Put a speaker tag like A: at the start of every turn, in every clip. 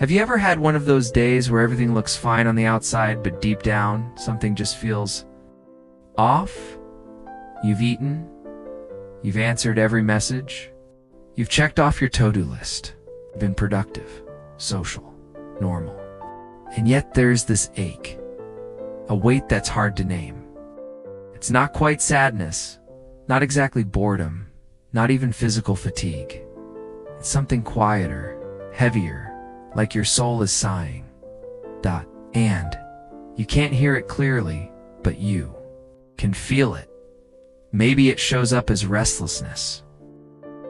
A: Have you ever had one of those days where everything looks fine on the outside, but deep down, something just feels off? You've eaten, you've answered every message, you've checked off your to-do list, been productive, social, normal. And yet there's this ache, a weight that's hard to name. It's not quite sadness, not exactly boredom, not even physical fatigue. It's something quieter, heavier, like your soul is sighing. And you can't hear it clearly, but you can feel it. Maybe it shows up as restlessness,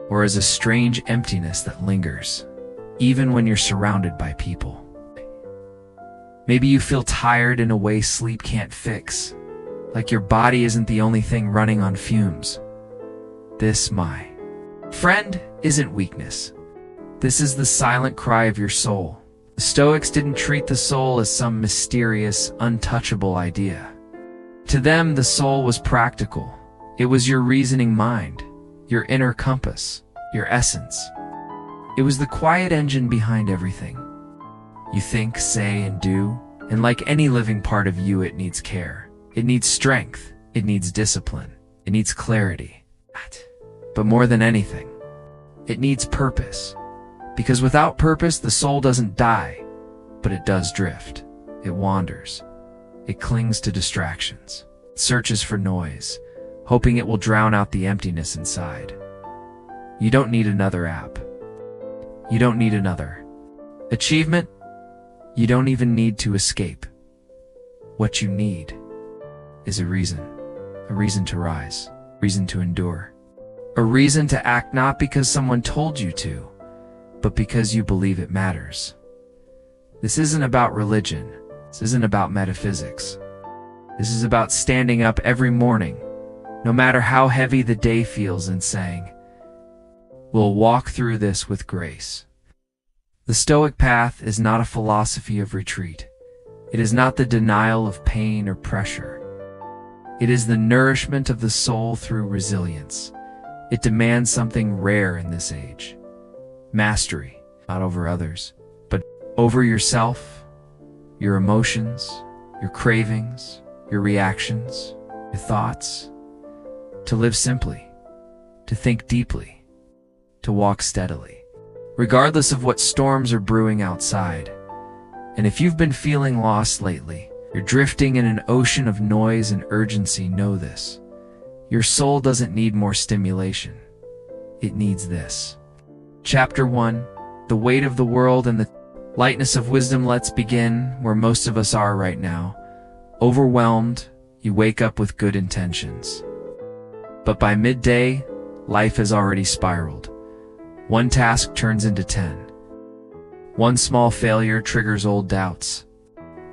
A: or as a strange emptiness that lingers, even when you're surrounded by people. Maybe you feel tired in a way sleep can't fix, like your body isn't the only thing running on fumes. This, my friend, isn't weakness. This is the silent cry of your soul. The Stoics didn't treat the soul as some mysterious, untouchable idea. To them, the soul was practical. It was your reasoning mind, your inner compass, your essence. It was the quiet engine behind everything you think, say, and do, and like any living part of you, it needs care. It needs strength. It needs discipline. It needs clarity. But more than anything, it needs purpose. Because without purpose, the soul doesn't die, but it does drift. It wanders. It clings to distractions. It searches for noise, hoping it will drown out the emptiness inside. You don't need another app. You don't need another achievement. You don't even need to escape. What you need is a reason to rise, a reason to endure, a reason to act not because someone told you to, but because you believe it matters. This isn't about religion. This isn't about metaphysics. This is about standing up every morning, no matter how heavy the day feels, and saying, "We'll walk through this with grace." The Stoic path is not a philosophy of retreat. It is not the denial of pain or pressure. It is the nourishment of the soul through resilience. It demands something rare in this age. Mastery, not over others, but over yourself, your emotions, your cravings, your reactions, your thoughts. To live simply, to think deeply, to walk steadily, regardless of what storms are brewing outside. And if you've been feeling lost lately, you're drifting in an ocean of noise and urgency, know this. Your soul doesn't need more stimulation. It needs this. Chapter 1, The Weight of the World and the Lightness of Wisdom. Let's begin where most of us are right now. Overwhelmed, you wake up with good intentions. But by midday, life has already spiraled. One task turns into 10. One small failure triggers old doubts.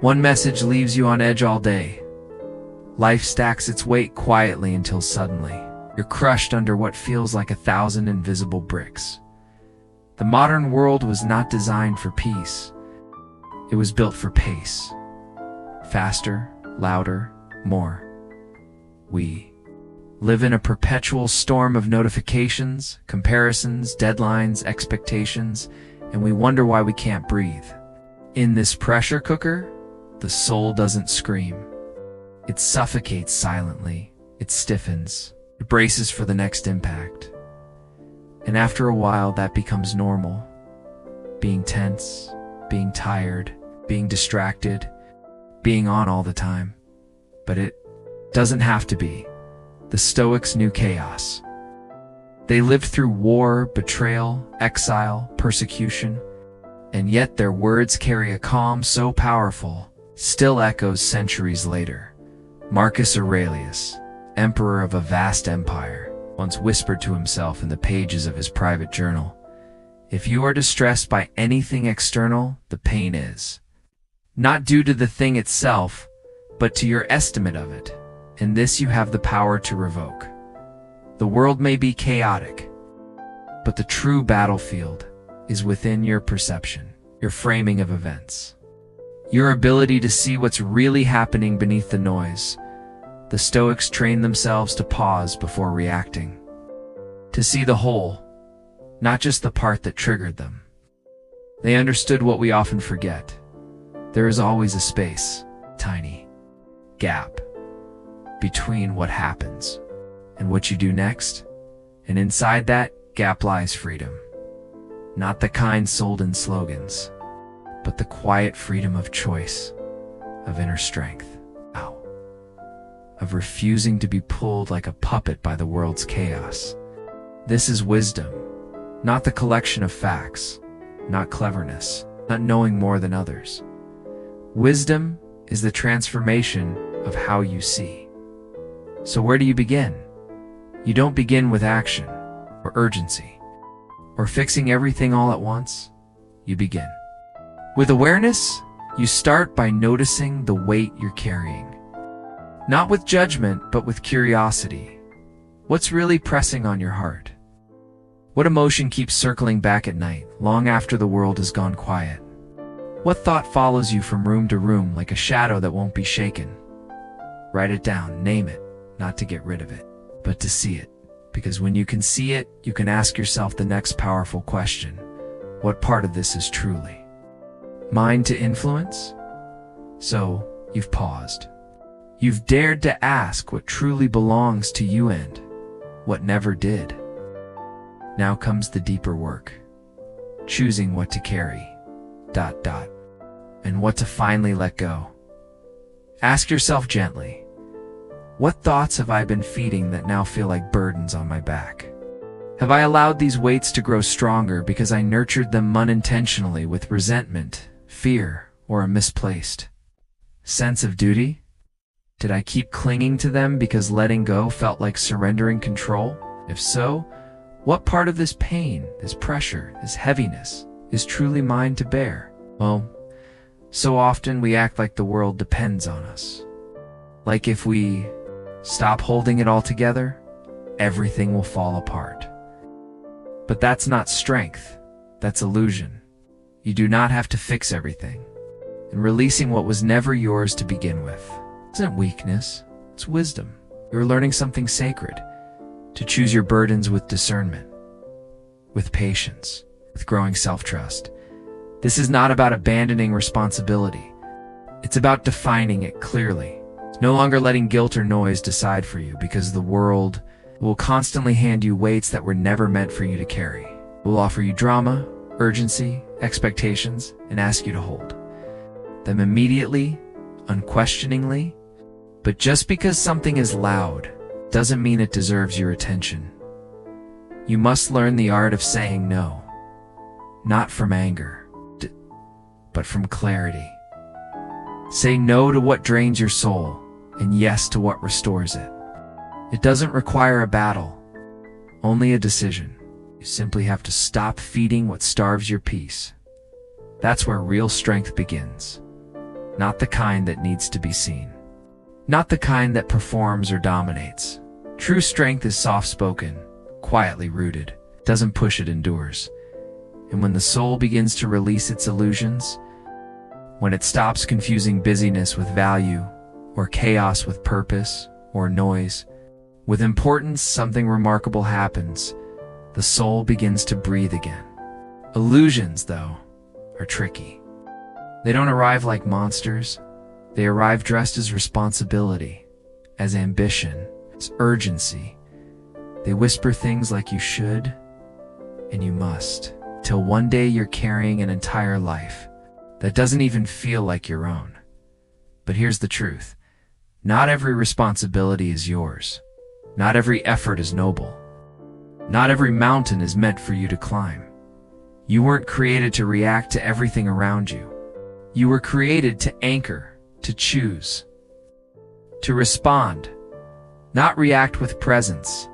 A: One message leaves you on edge all day. Life stacks its weight quietly until suddenly, you're crushed under what feels like 1,000 invisible bricks. The modern world was not designed for peace. It was built for pace. Faster, louder, more. We live in a perpetual storm of notifications, comparisons, deadlines, expectations, and we wonder why we can't breathe. In this pressure cooker, the soul doesn't scream. It suffocates silently. It stiffens. It braces for the next impact. And after a while, that becomes normal. Being tense, being tired, being distracted, being on all the time. But it doesn't have to be. The Stoics knew chaos. They lived through war, betrayal, exile, persecution, and yet their words carry a calm so powerful, still echoes centuries later. Marcus Aurelius, emperor of a vast empire, once whispered to himself in the pages of his private journal, "If you are distressed by anything external, the pain is not due to the thing itself, but to your estimate of it, and this you have the power to revoke." The world may be chaotic, but the true battlefield is within your perception, your framing of events, your ability to see what's really happening beneath the noise. The Stoics trained themselves to pause before reacting, to see the whole, not just the part that triggered them. They understood what we often forget. There is always a space, tiny gap, between what happens and what you do next. And inside that gap lies freedom. Not the kind sold in slogans, but the quiet freedom of choice, of inner strength, of refusing to be pulled like a puppet by the world's chaos. This is wisdom, not the collection of facts, not cleverness, not knowing more than others. Wisdom is the transformation of how you see. So where do you begin? You don't begin with action, or urgency, or fixing everything all at once. You begin with awareness. You start by noticing the weight you're carrying. Not with judgment, but with curiosity. What's really pressing on your heart? What emotion keeps circling back at night, long after the world has gone quiet? What thought follows you from room to room like a shadow that won't be shaken? Write it down, name it, not to get rid of it, but to see it. Because when you can see it, you can ask yourself the next powerful question. What part of this is truly mine to influence? So, you've paused. You've dared to ask what truly belongs to you and what never did. Now comes the deeper work. Choosing what to carry, and what to finally let go. Ask yourself gently, what thoughts have I been feeding that now feel like burdens on my back? Have I allowed these weights to grow stronger because I nurtured them unintentionally with resentment, fear, or a misplaced sense of duty? Did I keep clinging to them because letting go felt like surrendering control? If so, what part of this pain, this pressure, this heaviness is truly mine to bear? Well, so often we act like the world depends on us. Like if we stop holding it all together, everything will fall apart. But that's not strength, that's illusion. You do not have to fix everything. And releasing what was never yours to begin with isn't weakness, it's wisdom. You're learning something sacred, to choose your burdens with discernment, with patience, with growing self-trust. This is not about abandoning responsibility. It's about defining it clearly. It's no longer letting guilt or noise decide for you, because the world will constantly hand you weights that were never meant for you to carry. It will offer you drama, urgency, expectations, and ask you to hold them immediately, unquestioningly. But just because something is loud doesn't mean it deserves your attention. You must learn the art of saying no, not from anger, but from clarity. Say no to what drains your soul, and yes to what restores it. It doesn't require a battle, only a decision. You simply have to stop feeding what starves your peace. That's where real strength begins. Not the kind that needs to be seen. Not the kind that performs or dominates. True strength is soft-spoken, quietly rooted, doesn't push, it endures. And when the soul begins to release its illusions, when it stops confusing busyness with value, or chaos with purpose, or noise with importance, something remarkable happens. The soul begins to breathe again. Illusions, though, are tricky. They don't arrive like monsters. They arrive dressed as responsibility, as ambition, as urgency. They whisper things like you should and you must, till one day you're carrying an entire life that doesn't even feel like your own. But here's the truth. Not every responsibility is yours. Not every effort is noble. Not every mountain is meant for you to climb. You weren't created to react to everything around you. You were created to anchor, to choose, to respond, not react with presence.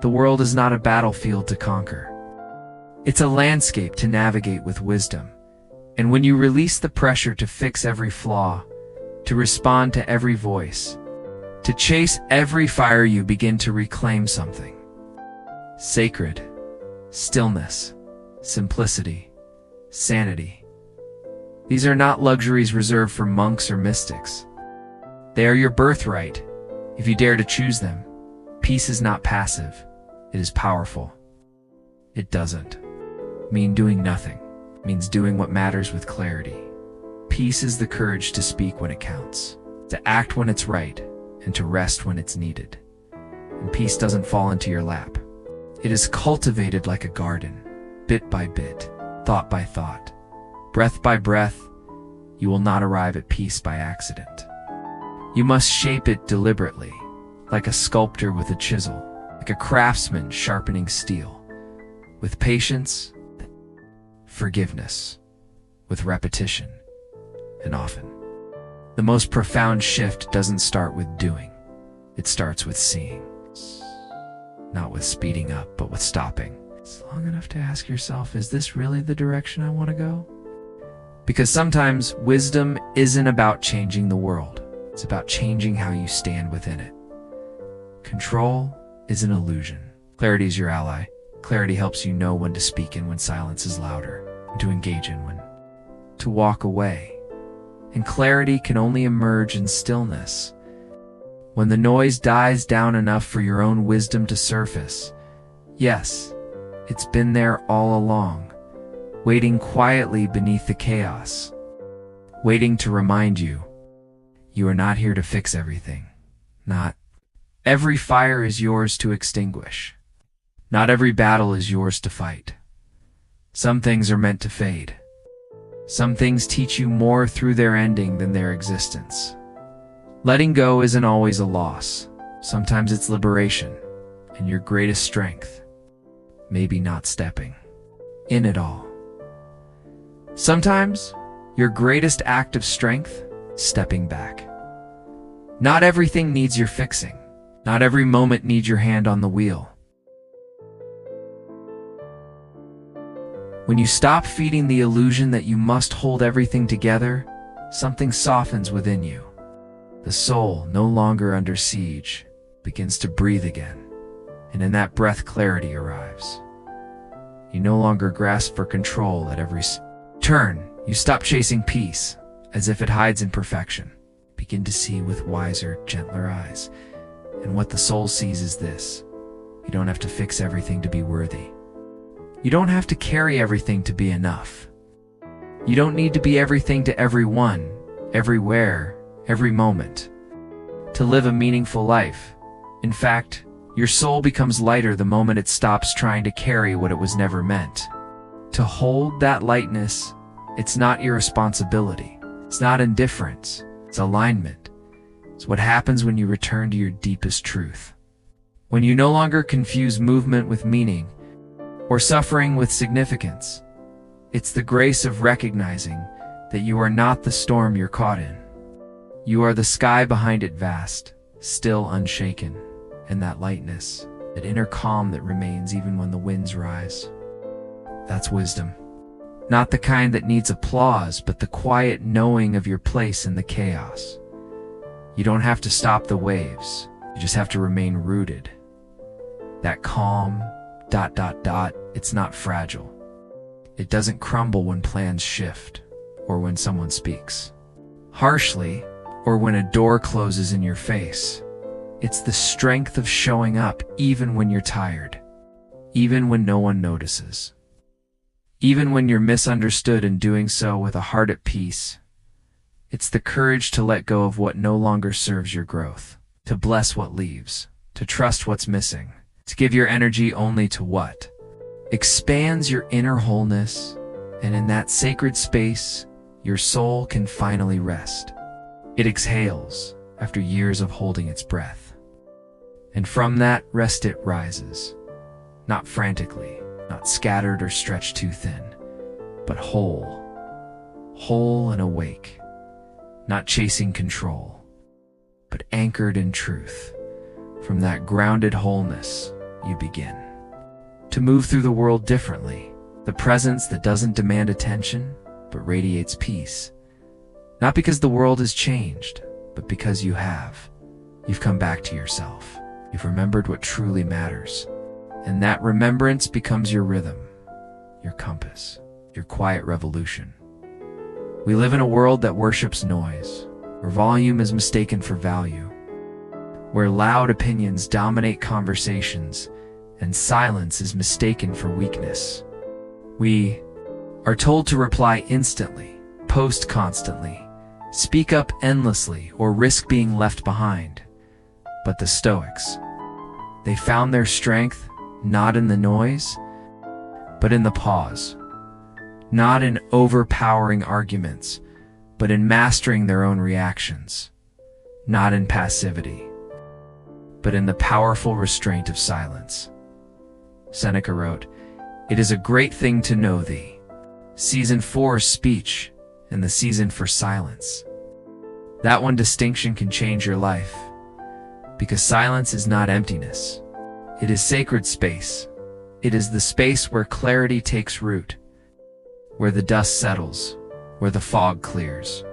A: The world is not a battlefield to conquer. It's a landscape to navigate with wisdom. And when you release the pressure to fix every flaw, to respond to every voice, to chase every fire, you begin to reclaim something sacred: stillness, simplicity, sanity. These are not luxuries reserved for monks or mystics. They are your birthright, if you dare to choose them. Peace is not passive, it is powerful. It doesn't mean doing nothing. means doing what matters with clarity. Peace is the courage to speak when it counts, to act when it's right, and to rest when it's needed. And peace doesn't fall into your lap. It is cultivated like a garden, bit by bit, thought by thought, breath by breath. You will not arrive at peace by accident. You must shape it deliberately, like a sculptor with a chisel, like a craftsman sharpening steel, with patience, forgiveness, with repetition, and often. The most profound shift doesn't start with doing. It starts with seeing. Not with speeding up, but with stopping. It's long enough to ask yourself, is this really the direction I want to go? Because sometimes wisdom isn't about changing the world. It's about changing how you stand within it. Control is an illusion. Clarity is your ally. Clarity helps you know when to speak and when silence is louder, and to engage in when to walk away. And clarity can only emerge in stillness. When the noise dies down enough for your own wisdom to surface. Yes, it's been there all along, waiting quietly beneath the chaos, waiting to remind you, you are not here to fix everything. Not every fire is yours to extinguish. Not every battle is yours to fight. Some things are meant to fade. Some things teach you more through their ending than their existence. Letting go isn't always a loss. Sometimes it's liberation, and your greatest strength. Maybe not stepping in it all. Sometimes your greatest act of strength, stepping back. Not everything needs your fixing. Not every moment needs your hand on the wheel. When you stop feeding the illusion that you must hold everything together, something softens within you. The soul, no longer under siege, begins to breathe again, and in that breath clarity arrives. You no longer grasp for control at every turn. You stop chasing peace, as if it hides in perfection. Begin to see with wiser, gentler eyes. And what the soul sees is this: you don't have to fix everything to be worthy. You don't have to carry everything to be enough. You don't need to be everything to everyone, everywhere, every moment, to live a meaningful life. In fact, your soul becomes lighter the moment it stops trying to carry what it was never meant. To hold that lightness, it's not irresponsibility. It's not indifference. It's alignment. It's what happens when you return to your deepest truth. When you no longer confuse movement with meaning, or suffering with significance. It's the grace of recognizing that you are not the storm you're caught in. You are the sky behind it, vast, still unshaken, and that lightness, that inner calm that remains even when the winds rise. That's wisdom. Not the kind that needs applause, but the quiet knowing of your place in the chaos. You don't have to stop the waves. You just have to remain rooted. That calm, ... it's not fragile. It doesn't crumble when plans shift, or when someone speaks harshly, or when a door closes in your face. It's the strength of showing up even when you're tired, even when no one notices, even when you're misunderstood, and doing so with a heart at peace. It's the courage to let go of what no longer serves your growth, to bless what leaves, to trust what's missing, to give your energy only to what expands your inner wholeness, and in that sacred space, your soul can finally rest. It exhales after years of holding its breath. And from that rest it rises, not frantically, not scattered or stretched too thin, but whole and awake, not chasing control, but anchored in truth. From that grounded wholeness, you begin to move through the world differently, the presence that doesn't demand attention, but radiates peace. Not because the world has changed, but because you have. You've come back to yourself. You've remembered what truly matters. And that remembrance becomes your rhythm, your compass, your quiet revolution. We live in a world that worships noise, where volume is mistaken for value, where loud opinions dominate conversations, and silence is mistaken for weakness. We are told to reply instantly, post constantly, speak up endlessly, or risk being left behind. But the Stoics, they found their strength not in the noise, but in the pause. Not in overpowering arguments, but in mastering their own reactions. Not in passivity, but in the powerful restraint of silence. Seneca wrote, "It is a great thing to know thee. Season for speech and the season for silence." That one distinction can change your life, because silence is not emptiness. It is sacred space. It is the space where clarity takes root, where the dust settles, where the fog clears.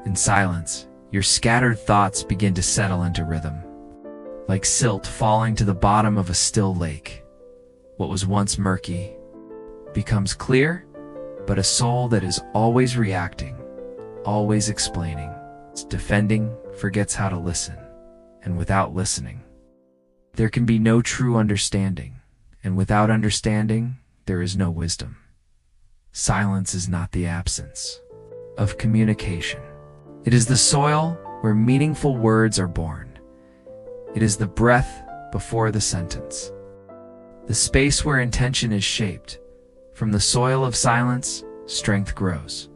A: In silence, your scattered thoughts begin to settle into rhythm, like silt falling to the bottom of a still lake. What was once murky becomes clear, but a soul that is always reacting, always explaining, defending, forgets how to listen. And without listening, there can be no true understanding. And without understanding, there is no wisdom. Silence is not the absence of communication. It is the soil where meaningful words are born. It is the breath before the sentence. The space where intention is shaped. From the soil of silence, strength grows.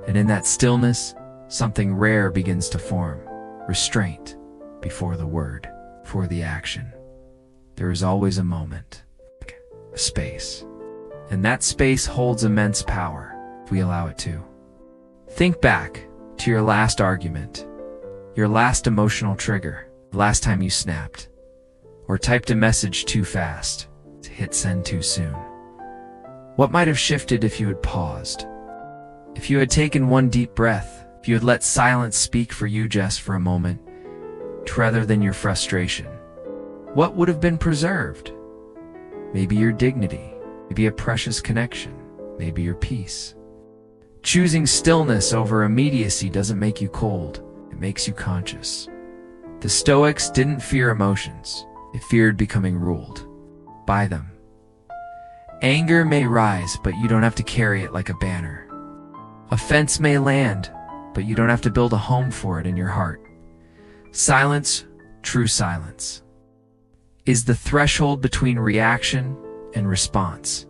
A: And in that stillness, something rare begins to form. Restraint before the word, before the action. There is always a moment, a space. And that space holds immense power, if we allow it to. Think back to your last argument, your last emotional trigger, the last time you snapped, or typed a message too fast, to hit send too soon. What might have shifted if you had paused? If you had taken one deep breath, if you had let silence speak for you just for a moment, rather than your frustration? What would have been preserved? Maybe your dignity, maybe a precious connection, maybe your peace. Choosing stillness over immediacy doesn't make you cold, it makes you conscious. The Stoics didn't fear emotions, they feared becoming ruled by them. Anger may rise, but you don't have to carry it like a banner. Offense may land, but you don't have to build a home for it in your heart. Silence, true silence, is the threshold between reaction and response.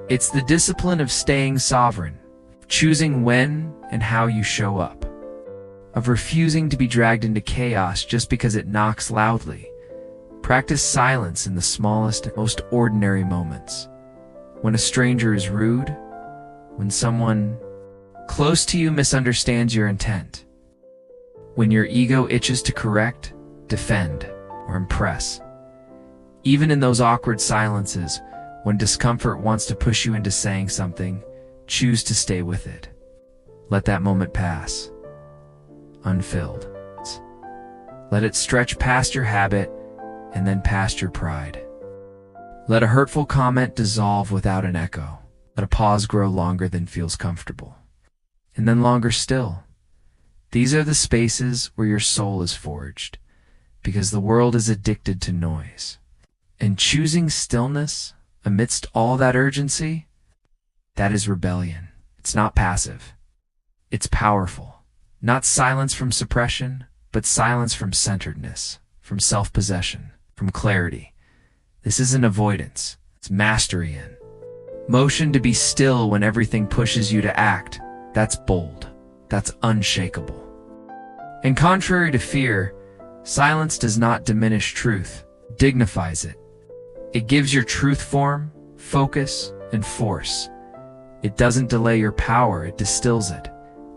A: It's the discipline of staying sovereign, choosing when and how you show up, of refusing to be dragged into chaos just because it knocks loudly. Practice silence in the smallest, most ordinary moments. When a stranger is rude, when someone close to you misunderstands your intent, when your ego itches to correct, defend, or impress. Even in those awkward silences, when discomfort wants to push you into saying something, choose to stay with it. Let that moment pass, unfilled. Let it stretch past your habit and then past your pride. Let a hurtful comment dissolve without an echo. Let a pause grow longer than feels comfortable, and then longer still. These are the spaces where your soul is forged, because the world is addicted to noise. And choosing stillness amidst all that urgency, that is rebellion. It's not passive. It's powerful. Not silence from suppression, but silence from centeredness, from self-possession, from clarity. This isn't avoidance, it's mastery in. Motion to be still when everything pushes you to act, that's bold. That's unshakable. And contrary to fear, silence does not diminish truth, it dignifies it. It gives your truth form, focus, and force. It doesn't delay your power, it distills it.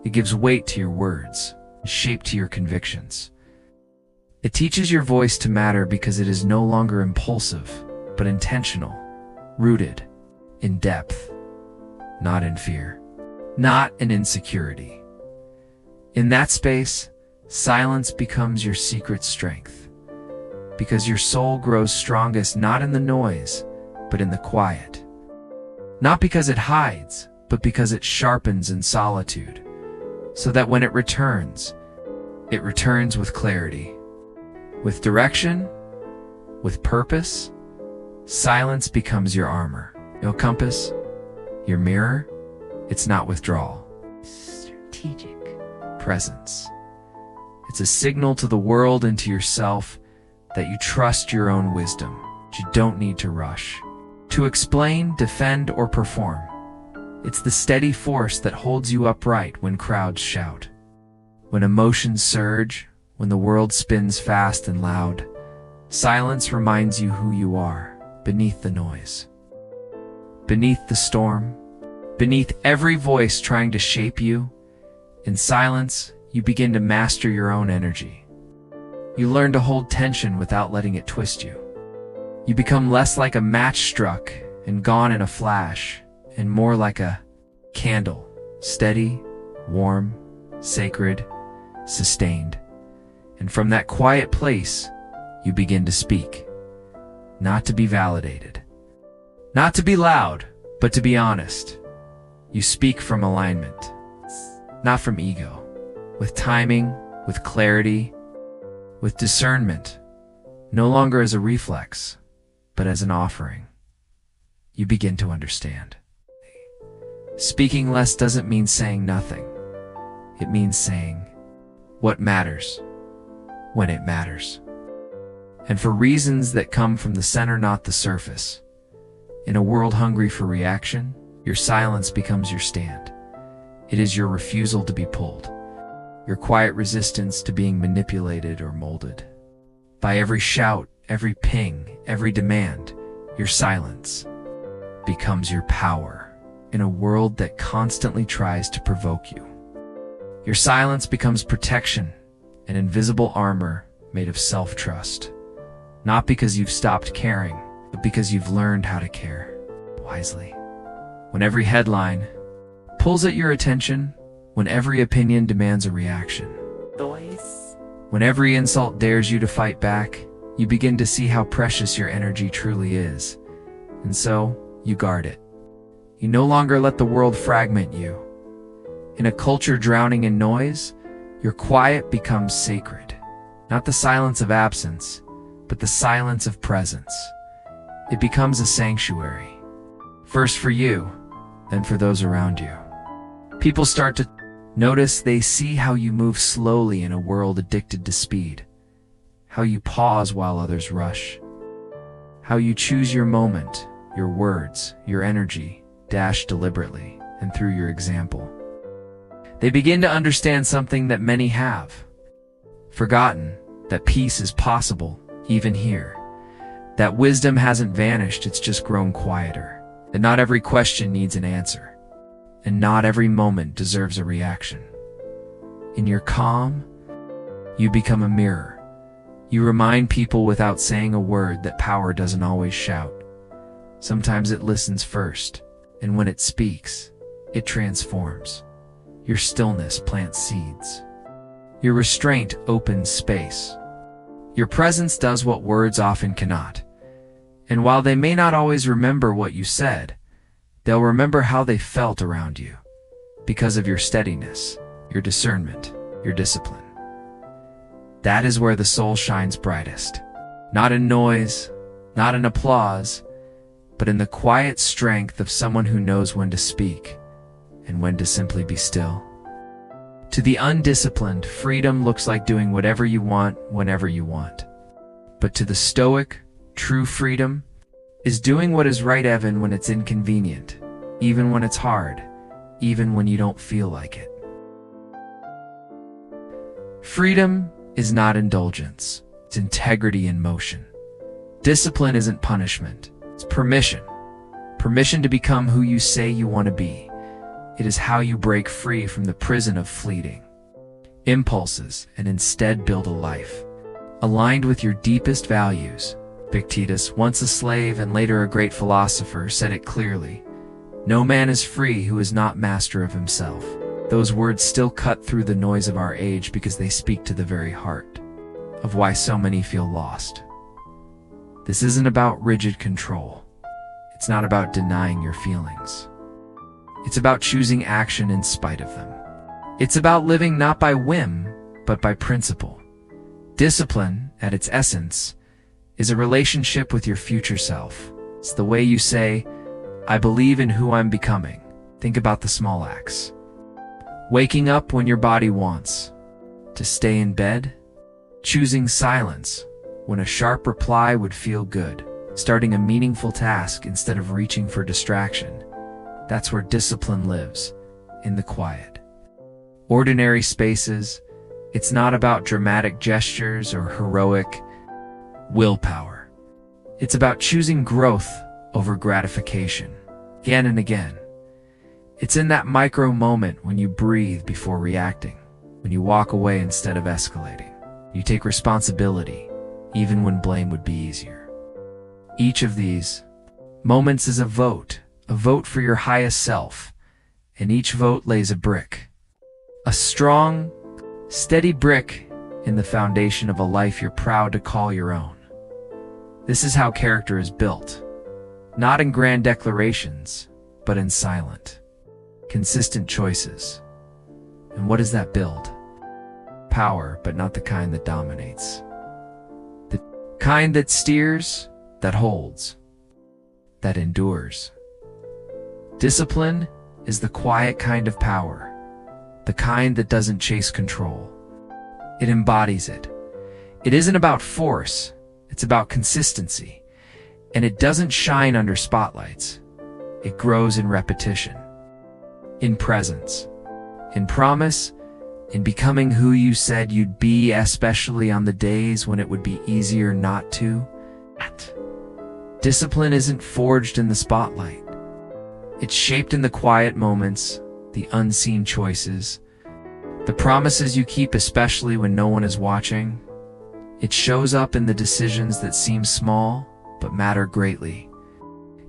A: It gives weight to your words, shape to your convictions. It teaches your voice to matter because it is no longer impulsive, but intentional, rooted in depth, not in fear, not in insecurity. In that space, silence becomes your secret strength, because your soul grows strongest not in the noise, but in the quiet. Not because it hides, but because it sharpens in solitude, so that when it returns with clarity, with direction, with purpose. Silence becomes your armor, your compass, your mirror, It's not withdrawal.
B: Strategic.
A: Presence. It's a signal to the world and to yourself that you trust your own wisdom. You don't need to rush to explain, defend, or perform. It's the steady force that holds you upright when crowds shout. When emotions surge, when the world spins fast and loud, silence reminds you who you are, beneath the noise, beneath the storm, beneath every voice trying to shape you. In silence, you begin to master your own energy. You learn to hold tension without letting it twist you. You become less like a match struck and gone in a flash, and more like a candle, steady, warm, sacred, sustained. And from that quiet place, you begin to speak. Not to be validated. Not to be loud, but to be honest. You speak from alignment, not from ego. With timing, with clarity, with discernment, no longer as a reflex, but as an offering. You begin to understand. Speaking less doesn't mean saying nothing. It means saying what matters, when it matters. And for reasons that come from the center, not the surface. In a world hungry for reaction, your silence becomes your stand. It is your refusal to be pulled, your quiet resistance to being manipulated or molded. By every shout, every ping, every demand, your silence becomes your power in a world that constantly tries to provoke you. Your silence becomes protection, an invisible armor made of self-trust. Not because you've stopped caring, but because you've learned how to care wisely. When every headline pulls at your attention, when every opinion demands a reaction, when every insult dares you to fight back, you begin to see how precious your energy truly is. And so, you guard it. You no longer let the world fragment you. In a culture drowning in noise, your quiet becomes sacred. Not the silence of absence, but the silence of presence. It becomes a sanctuary. First for you, then for those around you. People start to notice. They see how you move slowly in a world addicted to speed. How you pause while others rush. How you choose your moment, your words, your energy, dash deliberately and through your example. They begin to understand something that many have forgotten, that peace is possible, even here. That wisdom hasn't vanished, it's just grown quieter. That not every question needs an answer, and not every moment deserves a reaction. In your calm, you become a mirror. You remind people without saying a word that power doesn't always shout. Sometimes it listens first, and when it speaks, it transforms. Your stillness plants seeds. Your restraint opens space. Your presence does what words often cannot. And while they may not always remember what you said, they'll remember how they felt around you, because of your steadiness, your discernment, your discipline. That is where the soul shines brightest. Not in noise, not in applause, but in the quiet strength of someone who knows when to speak and when to simply be still. To the undisciplined, freedom looks like doing whatever you want, whenever you want. But to the stoic, true freedom is doing what is right even when it's inconvenient, even when it's hard, even when you don't feel like it. Freedom is not indulgence, it's integrity in motion. Discipline isn't punishment, it's permission. Permission to become who you say you want to be. It is how you break free from the prison of fleeting impulses and instead build a life aligned with your deepest values. Epictetus, once a slave and later a great philosopher, said it clearly: "No man is free who is not master of himself." Those words still cut through the noise of our age because they speak to the very heart of why so many feel lost. This isn't about rigid control. It's not about denying your feelings. It's about choosing action in spite of them. It's about living not by whim, but by principle. Discipline, at its essence, is a relationship with your future self. It's the way you say, "I believe in who I'm becoming," Think about the small acts. Waking up when your body wants to stay in bed, choosing silence when a sharp reply would feel good, starting a meaningful task instead of reaching for distraction. That's where discipline lives, in the quiet. Ordinary spaces. It's not about dramatic gestures or heroic willpower. It's about choosing growth over gratification, again and again. It's in that micro moment when you breathe before reacting, when you walk away instead of escalating. You take responsibility, even when blame would be easier. Each of these moments is a vote for your highest self, and each vote lays a brick. A strong, steady brick in the foundation of a life you're proud to call your own. This is how character is built, not in grand declarations, but in silent, consistent choices. And what does that build? Power, but not the kind that dominates. The kind that steers, that holds, that endures. Discipline is the quiet kind of power, the kind that doesn't chase control. It embodies it. It isn't about force, it's about consistency. And it doesn't shine under spotlights. It grows in repetition, in presence, in promise, in becoming who you said you'd be, especially on the days when it would be easier not to. Discipline isn't forged in the spotlight. It's shaped in the quiet moments, the unseen choices, the promises you keep especially when no one is watching. It shows up in the decisions that seem small but matter greatly.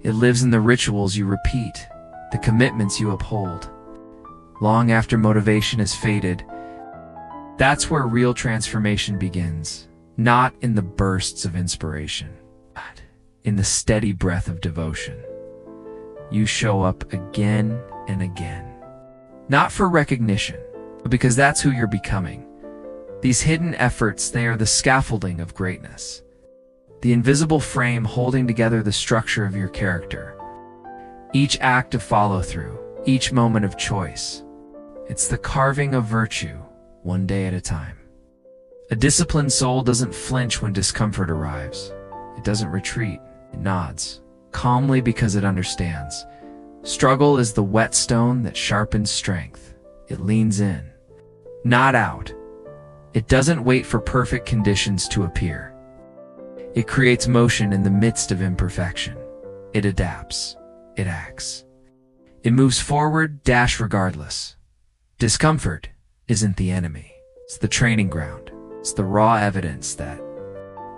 A: It lives in the rituals you repeat, the commitments you uphold. Long after motivation has faded, that's where real transformation begins, not in the bursts of inspiration, but in the steady breath of devotion. You show up again and again, not for recognition, but because that's who you're becoming. These hidden efforts, they are the scaffolding of greatness, the invisible frame holding together the structure of your character. Each act of follow-through, each moment of choice, it's the carving of virtue, one day at a time. A disciplined soul doesn't flinch when discomfort arrives. It doesn't retreat. It nods, calmly because it understands. Struggle is the whetstone that sharpens strength. It leans in, not out. It doesn't wait for perfect conditions to appear. It creates motion in the midst of imperfection. It adapts. It acts. It moves forward, regardless. Discomfort isn't the enemy. It's the training ground. It's the raw evidence that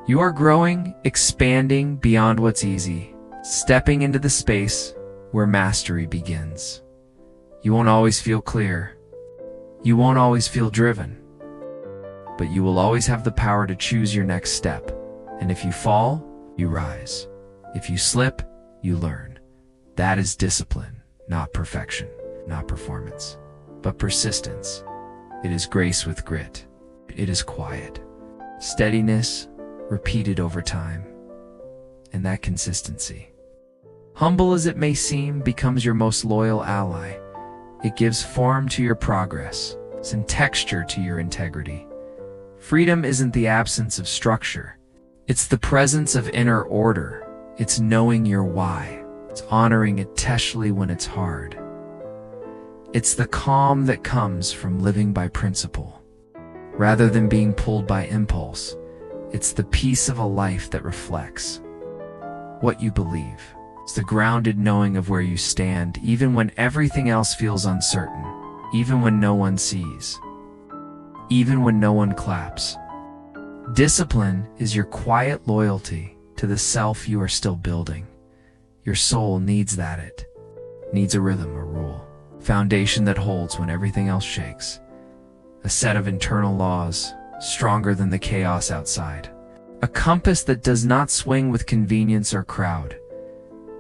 A: you are growing, expanding beyond what's easy, stepping into the space where mastery begins. You won't always feel clear. You won't always feel driven. But you will always have the power to choose your next step. And if you fall, you rise. If you slip, you learn. That is discipline, not perfection, not performance, but persistence. It is grace with grit. It is quiet. Steadiness, repeated over time. And that consistency, humble as it may seem, becomes your most loyal ally. It gives form to your progress, and texture to your integrity. Freedom isn't the absence of structure. It's the presence of inner order. It's knowing your why. It's honoring it teshly when it's hard. It's the calm that comes from living by principle, rather than being pulled by impulse. It's the peace of a life that reflects what you believe. It's the grounded knowing of where you stand, even when everything else feels uncertain, even when no one sees, even when no one claps. Discipline is your quiet loyalty to the self you are still building. Your soul needs that. It needs a rhythm, a rule, foundation that holds when everything else shakes. A set of internal laws, stronger than the chaos outside. A compass that does not swing with convenience or crowd.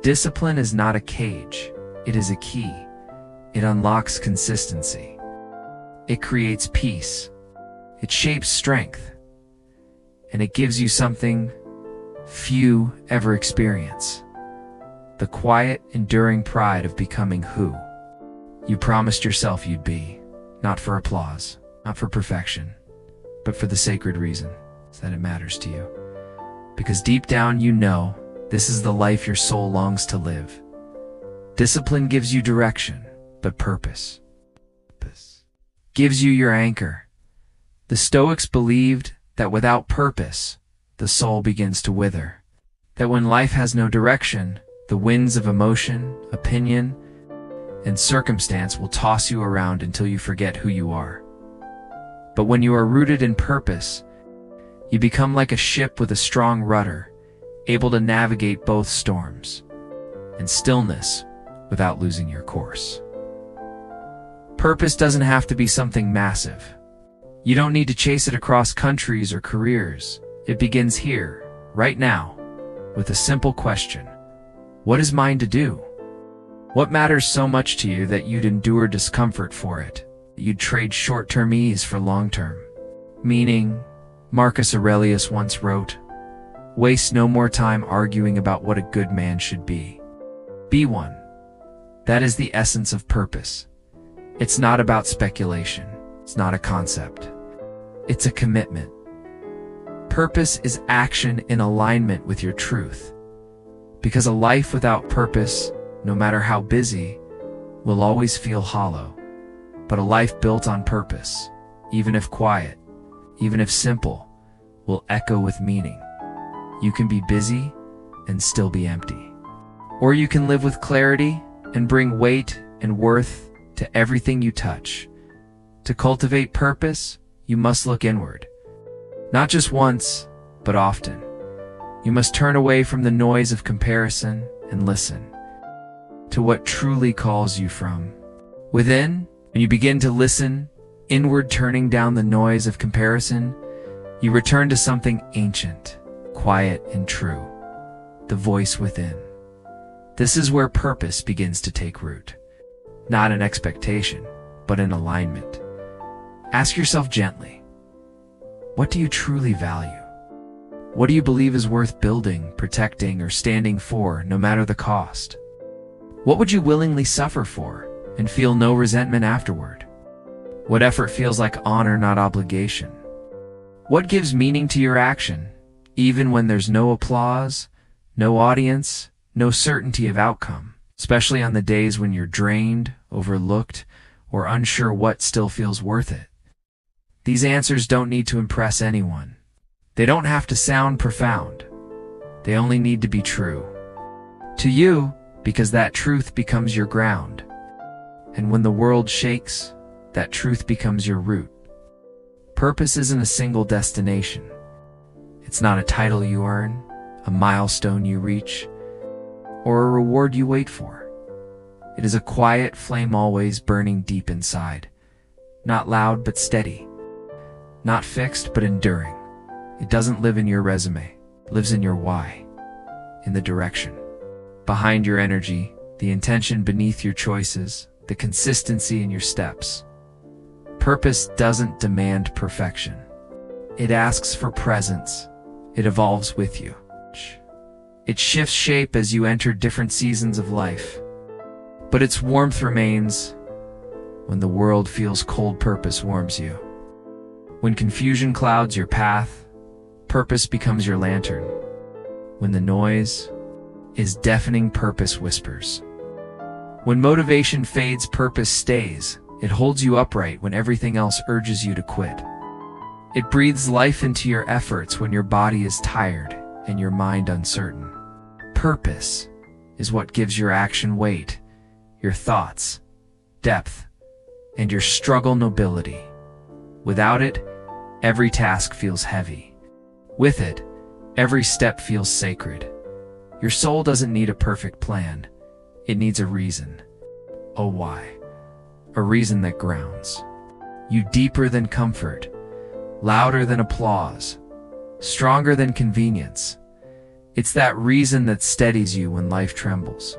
A: Discipline is not a cage. It is a key. It unlocks consistency. It creates peace. It shapes strength. And it gives you something few ever experience. The quiet, enduring pride of becoming who you promised yourself you'd be, not for applause, not for perfection, but for the sacred reason that it matters to you. Because deep down you know this is the life your soul longs to live. Discipline gives you direction, but purpose gives you your anchor. The Stoics believed that without purpose, the soul begins to wither. That when life has no direction, the winds of emotion, opinion, and circumstance will toss you around until you forget who you are. But when you are rooted in purpose, you become like a ship with a strong rudder, able to navigate both storms and stillness without losing your course. Purpose doesn't have to be something massive. You don't need to chase it across countries or careers. It begins here, right now, with a simple question. What is mine to do? What matters so much to you that you'd endure discomfort for it? That you'd trade short-term ease for long-term? Meaning, Marcus Aurelius once wrote, "Waste no more time arguing about what a good man should be. Be one." That is the essence of purpose. It's not about speculation. It's not a concept. It's a commitment. Purpose is action in alignment with your truth. Because a life without purpose, no matter how busy, will always feel hollow. But a life built on purpose, even if quiet, even if simple, will echo with meaning. You can be busy and still be empty. Or you can live with clarity and bring weight and worth to everything you touch. To cultivate purpose, you must look inward. Not just once, but often. You must turn away from the noise of comparison and listen to what truly calls you from within. When you begin to listen inward, turning down the noise of comparison, you return to something ancient, quiet and true, the voice within. This is where purpose begins to take root. Not in expectation, but in alignment. Ask yourself gently, what do you truly value? What do you believe is worth building, protecting, or standing for, no matter the cost? What would you willingly suffer for and feel no resentment afterward? What effort feels like honor, not obligation? What gives meaning to your action, even when there's no applause, no audience, no certainty of outcome, especially on the days when you're drained, overlooked, or unsure what still feels worth it? These answers don't need to impress anyone. They don't have to sound profound. They only need to be true to you, because that truth becomes your ground. And when the world shakes, that truth becomes your root. Purpose isn't a single destination. It's not a title you earn, a milestone you reach, or a reward you wait for. It is a quiet flame always burning deep inside. Not loud but steady. Not fixed but enduring. It doesn't live in your resume. It lives in your why. In the direction behind your energy, the intention beneath your choices, the consistency in your steps. Purpose doesn't demand perfection. It asks for presence. It evolves with you. It shifts shape as you enter different seasons of life. But its warmth remains. When the world feels cold, purpose warms you. When confusion clouds your path, purpose becomes your lantern. When the noise is deafening, purpose whispers. When motivation fades, purpose stays. It holds you upright when everything else urges you to quit. It breathes life into your efforts when your body is tired and your mind uncertain. Purpose is what gives your action weight, your thoughts depth, and your struggle nobility. Without it, every task feels heavy. With it, every step feels sacred. Your soul doesn't need a perfect plan. It needs a reason. A why. A reason that grounds you deeper than comfort, louder than applause, stronger than convenience. It's that reason that steadies you when life trembles.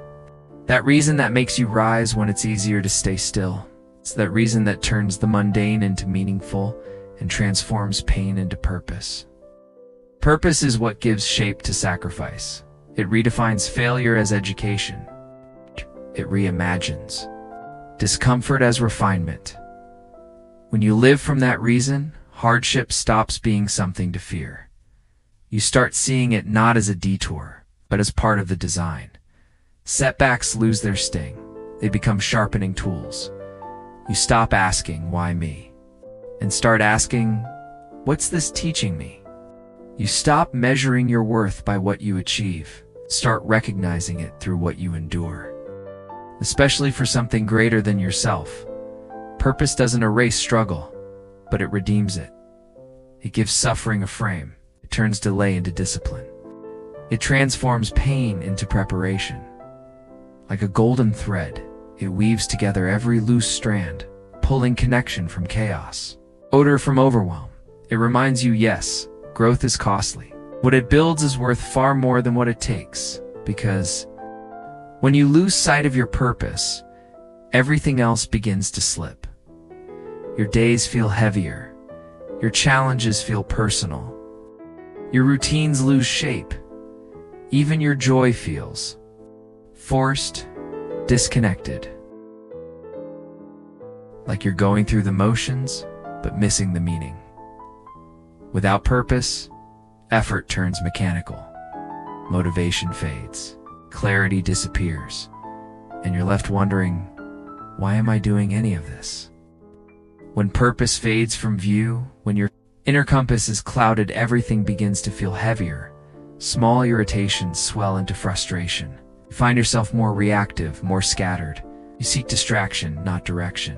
A: That reason that makes you rise when it's easier to stay still. It's that reason that turns the mundane into meaningful and transforms pain into purpose. Purpose is what gives shape to sacrifice. It redefines failure as education. It reimagines discomfort as refinement. When you live from that reason, hardship stops being something to fear. You start seeing it not as a detour, but as part of the design. Setbacks lose their sting. They become sharpening tools. You stop asking, why me? And start asking, what's this teaching me? You stop measuring your worth by what you achieve. Start recognizing it through what you endure. Especially for something greater than yourself. Purpose doesn't erase struggle, but it redeems it. It gives suffering a frame. It turns delay into discipline. It transforms pain into preparation. Like a golden thread, it weaves together every loose strand, pulling connection from chaos, odor from overwhelm. It reminds you, yes, growth is costly. What it builds is worth far more than what it takes, because when you lose sight of your purpose, everything else begins to slip. Your days feel heavier. Your challenges feel personal. Your routines lose shape. Even your joy feels forced, disconnected. Like you're going through the motions, but missing the meaning. Without purpose, effort turns mechanical. Motivation fades. Clarity disappears. And you're left wondering, why am I doing any of this? When purpose fades from view, when your inner compass is clouded, everything begins to feel heavier. Small irritations swell into frustration. You find yourself more reactive, more scattered. You seek distraction, not direction.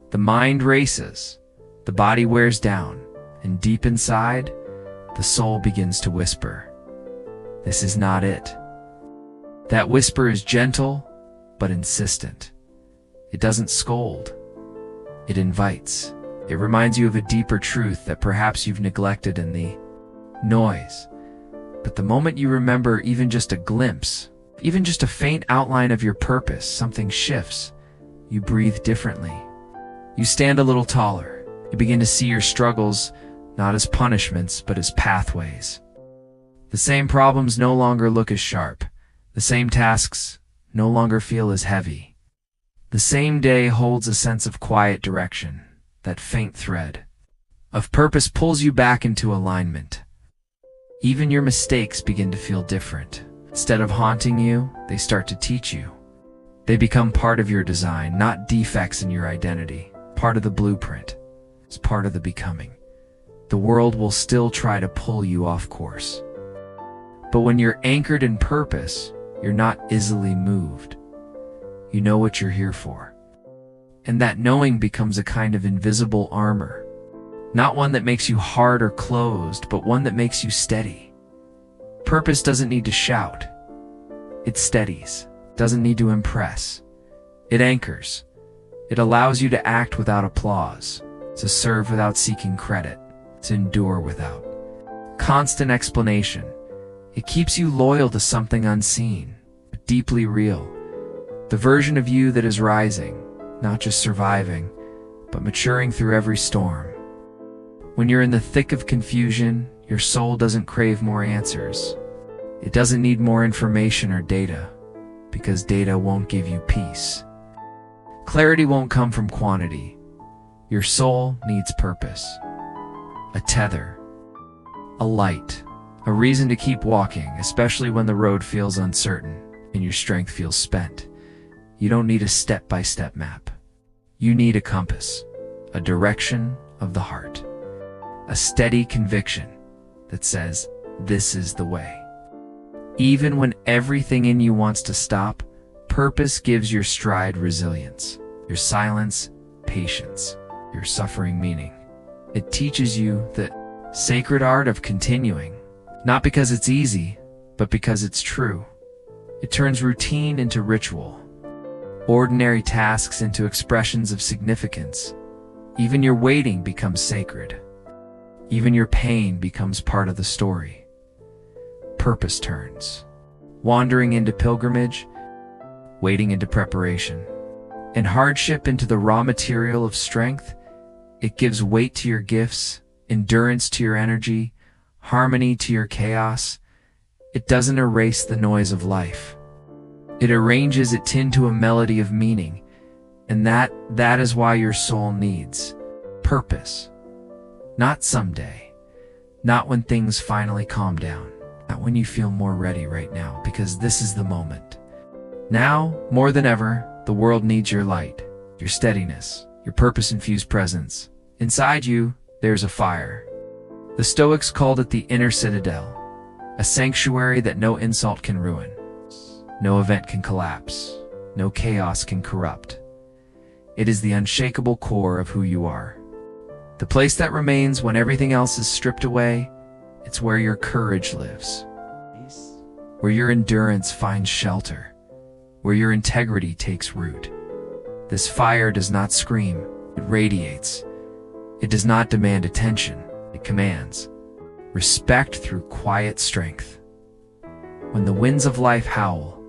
A: The mind races, the body wears down, and deep inside, the soul begins to whisper, "This is not it." That whisper is gentle, but insistent. It doesn't scold. It invites. It reminds you of a deeper truth that perhaps you've neglected in the noise. But the moment you remember even just a glimpse, even just a faint outline of your purpose, something shifts. You breathe differently. You stand a little taller. You begin to see your struggles not as punishments, but as pathways. The same problems no longer look as sharp. The same tasks no longer feel as heavy. The same day holds a sense of quiet direction. That faint thread of purpose pulls you back into alignment. Even your mistakes begin to feel different. Instead of haunting you, they start to teach you. They become part of your design, not defects in your identity. Part of the blueprint. It's part of the becoming. The world will still try to pull you off course. But when you're anchored in purpose, you're not easily moved. You know what you're here for. And that knowing becomes a kind of invisible armor. Not one that makes you hard or closed, but one that makes you steady. Purpose doesn't need to shout. It steadies. Doesn't need to impress. It anchors. It allows you to act without applause, to serve without seeking credit, to endure without constant explanation. It keeps you loyal to something unseen, but deeply real. The version of you that is rising, not just surviving, but maturing through every storm. When you're in the thick of confusion, your soul doesn't crave more answers. It doesn't need more information or data, because data won't give you peace. Clarity won't come from quantity. Your soul needs purpose. A tether. A light. A reason to keep walking, especially when the road feels uncertain and your strength feels spent. You don't need a step-by-step map. You need a compass, a direction of the heart, a steady conviction that says, this is the way. Even when everything in you wants to stop, purpose gives your stride resilience, your silence, patience, your suffering meaning. It teaches you the sacred art of continuing, not because it's easy, but because it's true. It turns routine into ritual, ordinary tasks into expressions of significance. Even your waiting becomes sacred. Even your pain becomes part of the story. Purpose turns. Wandering into pilgrimage, waiting into preparation, and hardship into the raw material of strength. It gives weight to your gifts, endurance to your energy, harmony to your chaos. It doesn't erase the noise of life. It arranges it into a melody of meaning, And that is why your soul needs purpose. Not someday. Not when things finally calm down. Not when you feel more ready right now, because this is the moment. Now, more than ever, the world needs your light, your steadiness, your purpose-infused presence. Inside you, there's a fire. The Stoics called it the inner citadel, a sanctuary that no insult can ruin, no event can collapse, no chaos can corrupt. It is the unshakable core of who you are. The place that remains when everything else is stripped away. It's where your courage lives, where your endurance finds shelter, where your integrity takes root. This fire does not scream, it radiates. It does not demand attention, it commands respect through quiet strength. When the winds of life howl,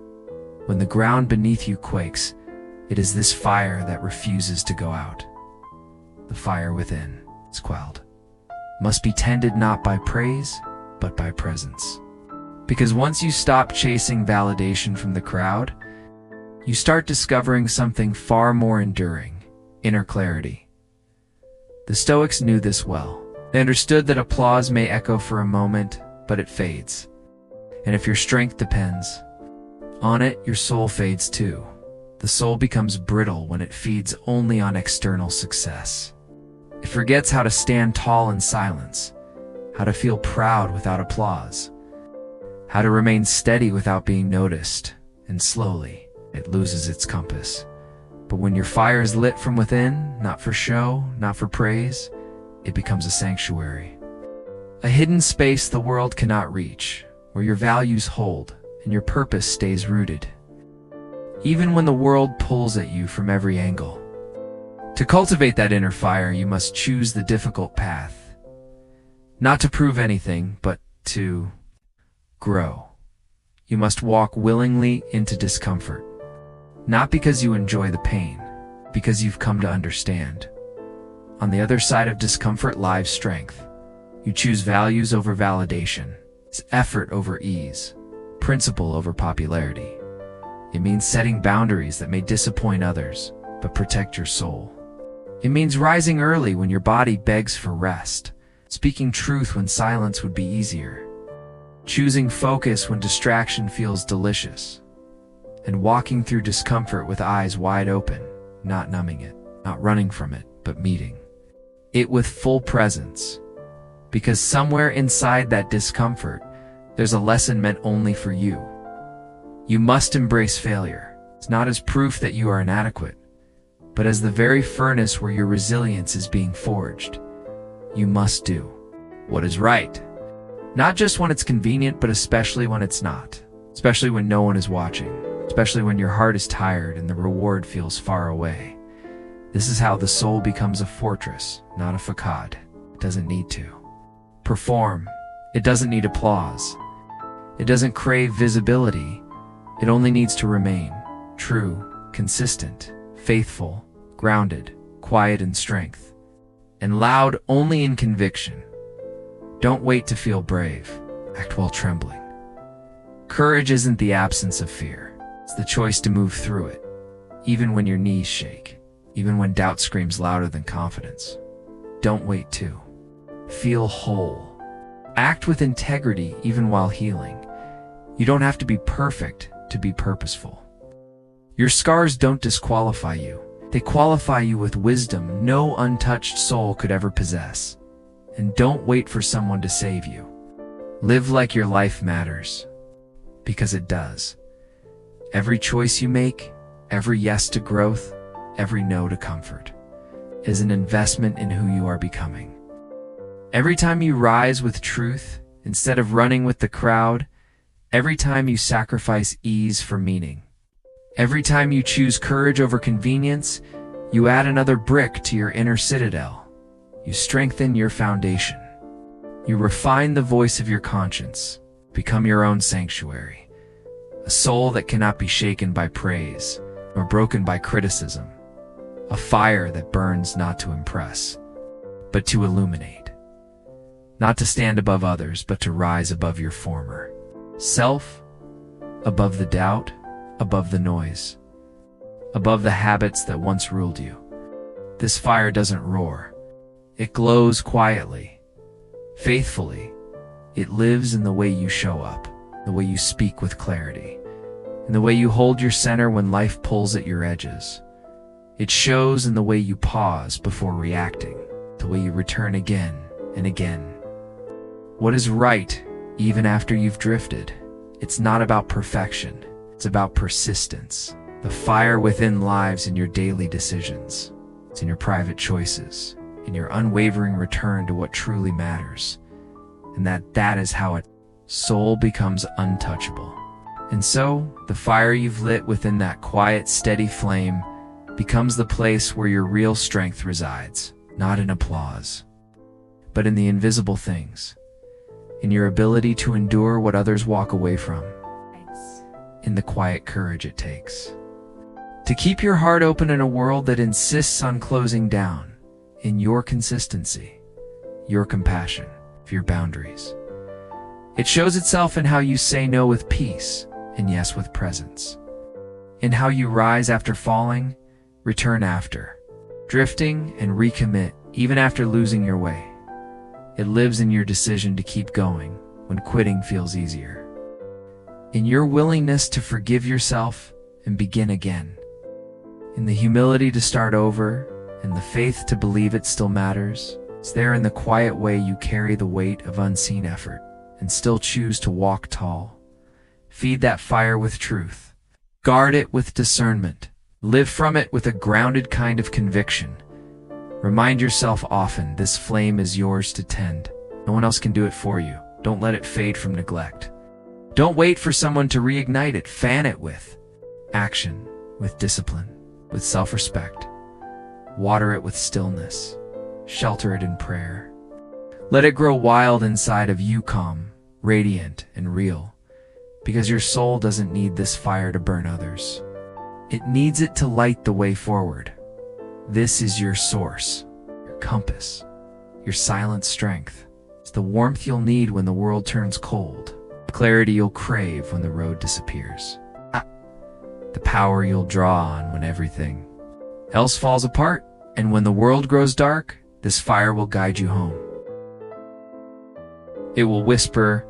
A: when the ground beneath you quakes, it is this fire that refuses to go out. The fire within is quelled, must be tended not by praise, but by presence. Because once you stop chasing validation from the crowd, you start discovering something far more enduring, inner clarity. The Stoics knew this well. They understood that applause may echo for a moment, but it fades. And if your strength depends on it, your soul fades too. The soul becomes brittle when it feeds only on external success. It forgets how to stand tall in silence, how to feel proud without applause, how to remain steady without being noticed, and slowly it loses its compass. But when your fire is lit from within, not for show, not for praise, it becomes a sanctuary. A hidden space the world cannot reach, where your values hold and your purpose stays rooted, even when the world pulls at you from every angle. To cultivate that inner fire, you must choose the difficult path, not to prove anything, but to grow. You must walk willingly into discomfort, not because you enjoy the pain, because you've come to understand. On the other side of discomfort lies strength. You choose values over validation. It's effort over ease, principle over popularity. It means setting boundaries that may disappoint others, but protect your soul. It means rising early when your body begs for rest, speaking truth when silence would be easier, choosing focus when distraction feels delicious, and walking through discomfort with eyes wide open, not numbing it, not running from it, but meeting it with full presence. Because somewhere inside that discomfort, there's a lesson meant only for you. You must embrace failure. It's not as proof that you are inadequate, but as the very furnace where your resilience is being forged. You must do what is right, not just when it's convenient, but especially when it's not, especially when no one is watching, especially when your heart is tired and the reward feels far away. This is how the soul becomes a fortress, not a facade. It doesn't need to perform. It doesn't need applause. It doesn't crave visibility. It only needs to remain true, consistent, faithful, grounded, quiet in strength, and loud only in conviction. Don't wait to feel brave. Act while trembling. Courage isn't the absence of fear. It's the choice to move through it, even when your knees shake, even when doubt screams louder than confidence. Don't wait to feel whole. Act with integrity even while healing. You don't have to be perfect to be purposeful. Your scars don't disqualify you. They qualify you with wisdom no untouched soul could ever possess. And don't wait for someone to save you. Live like your life matters, because it does. Every choice you make, every yes to growth, every no to comfort, is an investment in who you are becoming. Every time you rise with truth instead of running with the crowd, every time you sacrifice ease for meaning, every time you choose courage over convenience, you add another brick to your inner citadel. You strengthen your foundation. You refine the voice of your conscience, become your own sanctuary, a soul that cannot be shaken by praise nor broken by criticism, a fire that burns not to impress, but to illuminate, not to stand above others, but to rise above your former self, above the doubt, above the noise, above the habits that once ruled you. This fire doesn't roar. It glows quietly, faithfully. It lives in the way you show up, the way you speak with clarity, and the way you hold your center when life pulls at your edges. It shows in the way you pause before reacting, the way you return again and again. What is right, even after you've drifted? It's not about perfection. It's about persistence. The fire within lives in your daily decisions. It's in your private choices, in your unwavering return to what truly matters. And that is how a soul becomes untouchable. And so, the fire you've lit within that quiet, steady flame becomes the place where your real strength resides, not in applause, but in the invisible things, in your ability to endure what others walk away from, in the quiet courage it takes to keep your heart open in a world that insists on closing down, in your consistency, your compassion, your boundaries. It shows itself in how you say no with peace and yes with presence, in how you rise after falling, return after drifting, and recommit even after losing your way. It lives in your decision to keep going when quitting feels easier, in your willingness to forgive yourself and begin again, in the humility to start over and the faith to believe it still matters. It's there in the quiet way you carry the weight of unseen effort and still choose to walk tall. Feed that fire with truth. Guard it with discernment. Live from it with a grounded kind of conviction. Remind yourself often this flame is yours to tend. No one else can do it for you. Don't let it fade from neglect. Don't wait for someone to reignite it. Fan it with action, with discipline, with self-respect. Water it with stillness. Shelter it in prayer. Let it grow wild inside of you, calm, radiant, and real, because your soul doesn't need this fire to burn others. It needs it to light the way forward. This is your source, your compass, your silent strength. It's the warmth you'll need when the world turns cold, the clarity you'll crave when the road disappears, the power you'll draw on when everything else falls apart. And when the world grows dark, this fire will guide you home. It will whisper,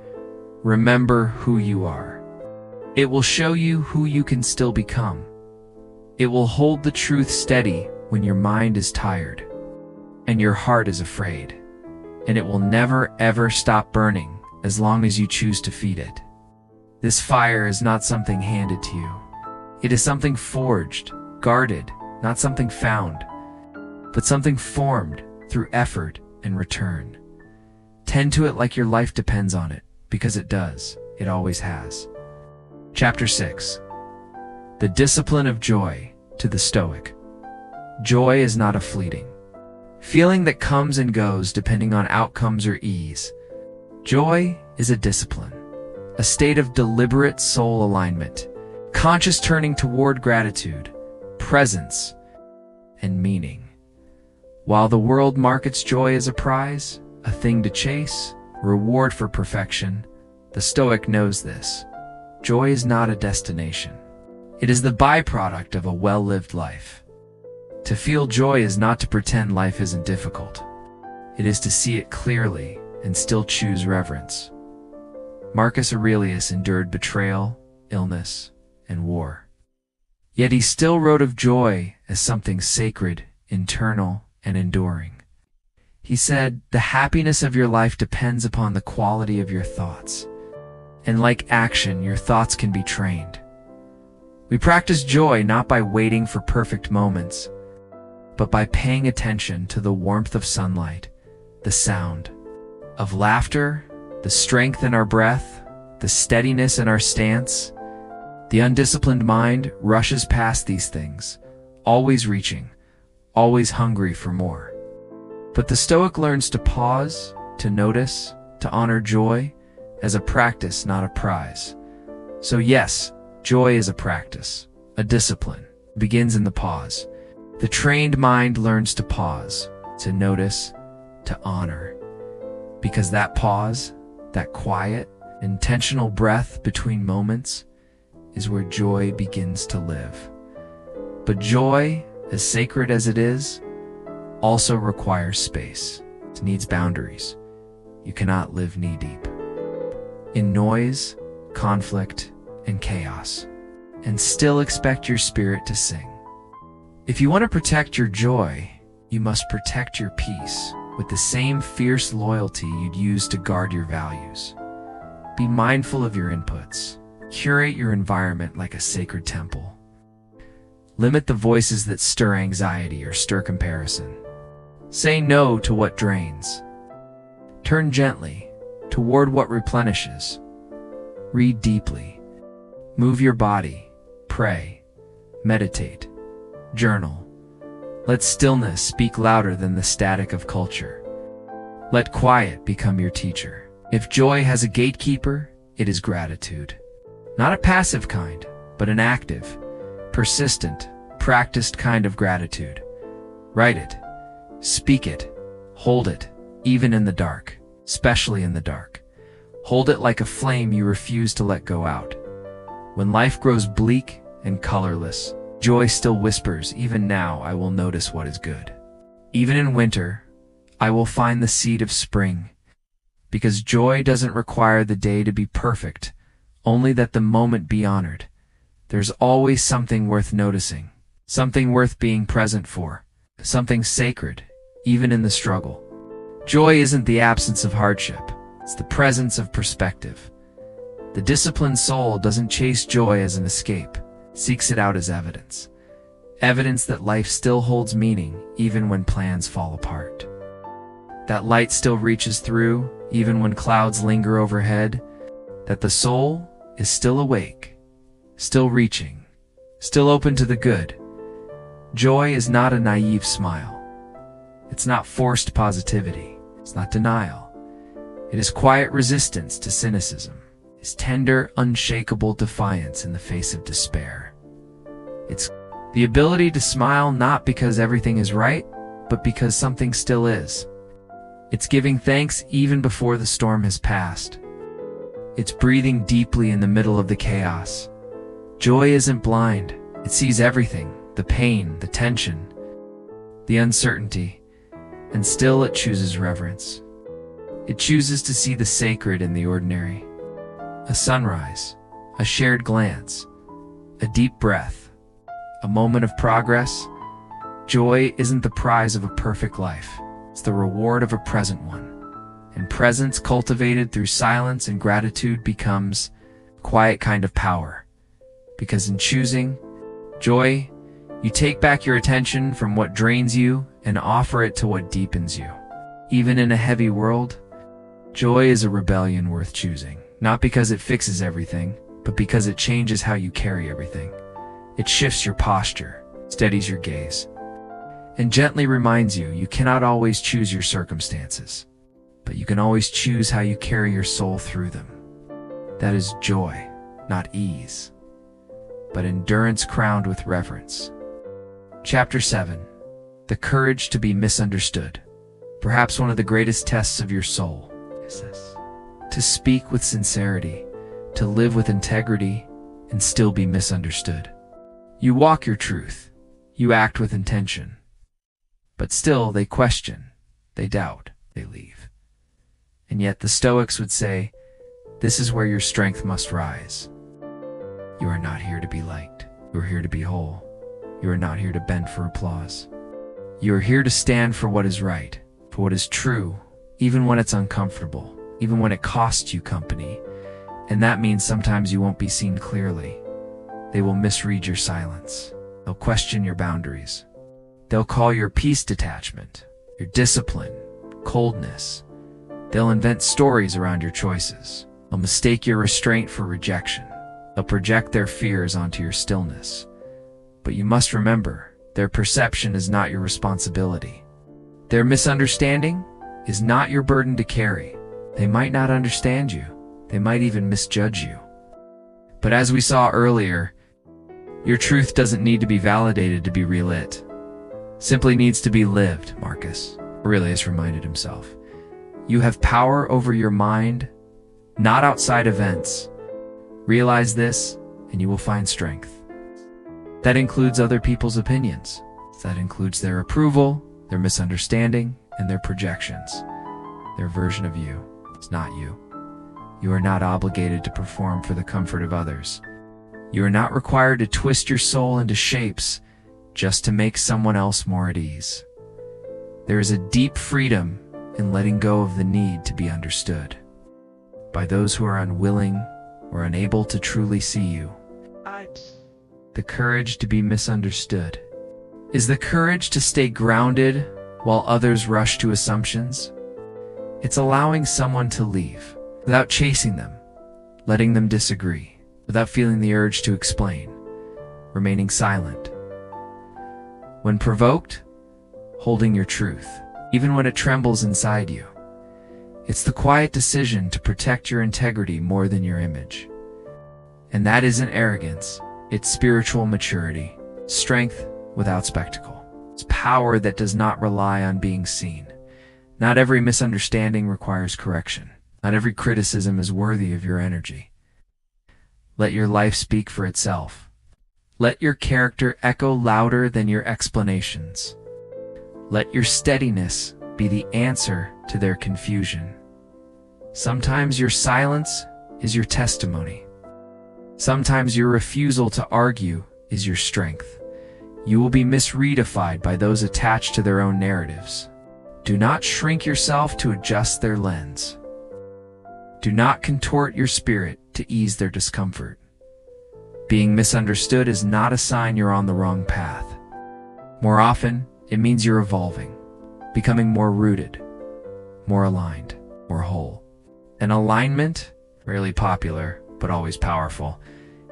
A: remember who you are. It will show you who you can still become. It will hold the truth steady when your mind is tired and your heart is afraid. And it will never ever stop burning as long as you choose to feed it. This fire is not something handed to you. It is something forged, guarded, not something found, but something formed through effort and return. Tend to it like your life depends on it, because it does. It always has. Chapter 6. The discipline of joy to the Stoic. Joy is not a fleeting feeling that comes and goes depending on outcomes or ease. Joy is a discipline, a state of deliberate soul alignment, conscious turning toward gratitude, presence, and meaning. While the world markets joy as a prize, a thing to chase, reward for perfection, the Stoic knows this. Joy is not a destination. It is the byproduct of a well-lived life. To feel joy is not to pretend life isn't difficult. It is to see it clearly and still choose reverence. Marcus Aurelius endured betrayal, illness, and war. Yet he still wrote of joy as something sacred, internal, and enduring. He said, the happiness of your life depends upon the quality of your thoughts. And like action, your thoughts can be trained. We practice joy not by waiting for perfect moments, but by paying attention to the warmth of sunlight, the sound of laughter, the strength in our breath, the steadiness in our stance. The undisciplined mind rushes past these things, always reaching, always hungry for more. But the Stoic learns to pause, to notice, to honor joy as a practice, not a prize. So yes, joy is a practice, a discipline. It begins in the pause. The trained mind learns to pause, to notice, to honor. Because that pause, that quiet, intentional breath between moments is where joy begins to live. But joy, as sacred as it is, also requires space. It needs boundaries. You cannot live knee-deep in noise, conflict, and chaos, and still expect your spirit to sing. If you want to protect your joy, you must protect your peace with the same fierce loyalty you'd use to guard your values. Be mindful of your inputs. Curate your environment like a sacred temple. Limit the voices that stir anxiety or stir comparison. Say no to what drains. Turn gently toward what replenishes. Read deeply. Move your body. Pray. Meditate. Journal. Let stillness speak louder than the static of culture. Let quiet become your teacher. If joy has a gatekeeper, it is gratitude. Not a passive kind, but an active, persistent, practiced kind of gratitude. Write it. Speak it. Hold it, even in the dark, especially in the dark. Hold it like a flame you refuse to let go out. When life grows bleak and colorless, joy still whispers, even now I will notice what is good. Even in winter, I will find the seed of spring. Because joy doesn't require the day to be perfect, only that the moment be honored. There's always something worth noticing, something worth being present for, something sacred, even in the struggle. Joy isn't the absence of hardship, it's the presence of perspective. The disciplined soul doesn't chase joy as an escape, seeks it out as evidence. Evidence that life still holds meaning even when plans fall apart. That light still reaches through even when clouds linger overhead. That the soul is still awake, still reaching, still open to the good. Joy is not a naive smile. It's not forced positivity. It's not denial. It is quiet resistance to cynicism. It's tender, unshakable defiance in the face of despair. It's the ability to smile not because everything is right, but because something still is. It's giving thanks even before the storm has passed. It's breathing deeply in the middle of the chaos. Joy isn't blind. It sees everything, the pain, the tension, the uncertainty, and still it chooses reverence. It chooses to see the sacred in the ordinary. A sunrise, a shared glance, a deep breath, a moment of progress. Joy isn't the prize of a perfect life. It's the reward of a present one. And presence cultivated through silence and gratitude becomes a quiet kind of power. Because in choosing joy, you take back your attention from what drains you and offer it to what deepens you. Even in a heavy world, joy is a rebellion worth choosing. Not because it fixes everything, but because it changes how you carry everything. It shifts your posture, steadies your gaze, and gently reminds you you cannot always choose your circumstances, but you can always choose how you carry your soul through them. That is joy, not ease, but endurance crowned with reverence. Chapter 7. The Courage to be Misunderstood. Perhaps one of the greatest tests of your soul is this: to speak with sincerity, to live with integrity, and still be misunderstood. You walk your truth, you act with intention, but still they question, they doubt, they leave. And yet the Stoics would say, this is where your strength must rise. You are not here to be liked. You are here to be whole. You are not here to bend for applause. You are here to stand for what is right, for what is true, even when it's uncomfortable, even when it costs you company. And that means sometimes you won't be seen clearly. They will misread your silence. They'll question your boundaries. They'll call your peace detachment, your discipline, coldness. They'll invent stories around your choices. They'll mistake your restraint for rejection. They'll project their fears onto your stillness. But you must remember, their perception is not your responsibility. Their misunderstanding is not your burden to carry. They might not understand you. They might even misjudge you. But as we saw earlier, your truth doesn't need to be validated to be relit. Simply needs to be lived, Marcus Aurelius reminded himself. You have power over your mind, not outside events. Realize this, and you will find strength. That includes other people's opinions. That includes their approval, their misunderstanding, and their projections. Their version of you is not you. You are not obligated to perform for the comfort of others. You are not required to twist your soul into shapes just to make someone else more at ease. There is a deep freedom in letting go of the need to be understood by those who are unwilling or unable to truly see you. The courage to be misunderstood is the courage to stay grounded while others rush to assumptions. It's allowing someone to leave without chasing them, letting them disagree, without feeling the urge to explain, remaining silent. When provoked, holding your truth, even when it trembles inside you. It's the quiet decision to protect your integrity more than your image. And that isn't arrogance, it's spiritual maturity, strength without spectacle. It's power that does not rely on being seen. Not every misunderstanding requires correction. Not every criticism is worthy of your energy. Let your life speak for itself. Let your character echo louder than your explanations. Let your steadiness be the answer to their confusion. Sometimes your silence is your testimony. Sometimes your refusal to argue is your strength. You will be misreadified by those attached to their own narratives. Do not shrink yourself to adjust their lens. Do not contort your spirit to ease their discomfort. Being misunderstood is not a sign you're on the wrong path. More often, it means you're evolving, becoming more rooted, more aligned, more whole. An alignment, rarely popular, but always powerful.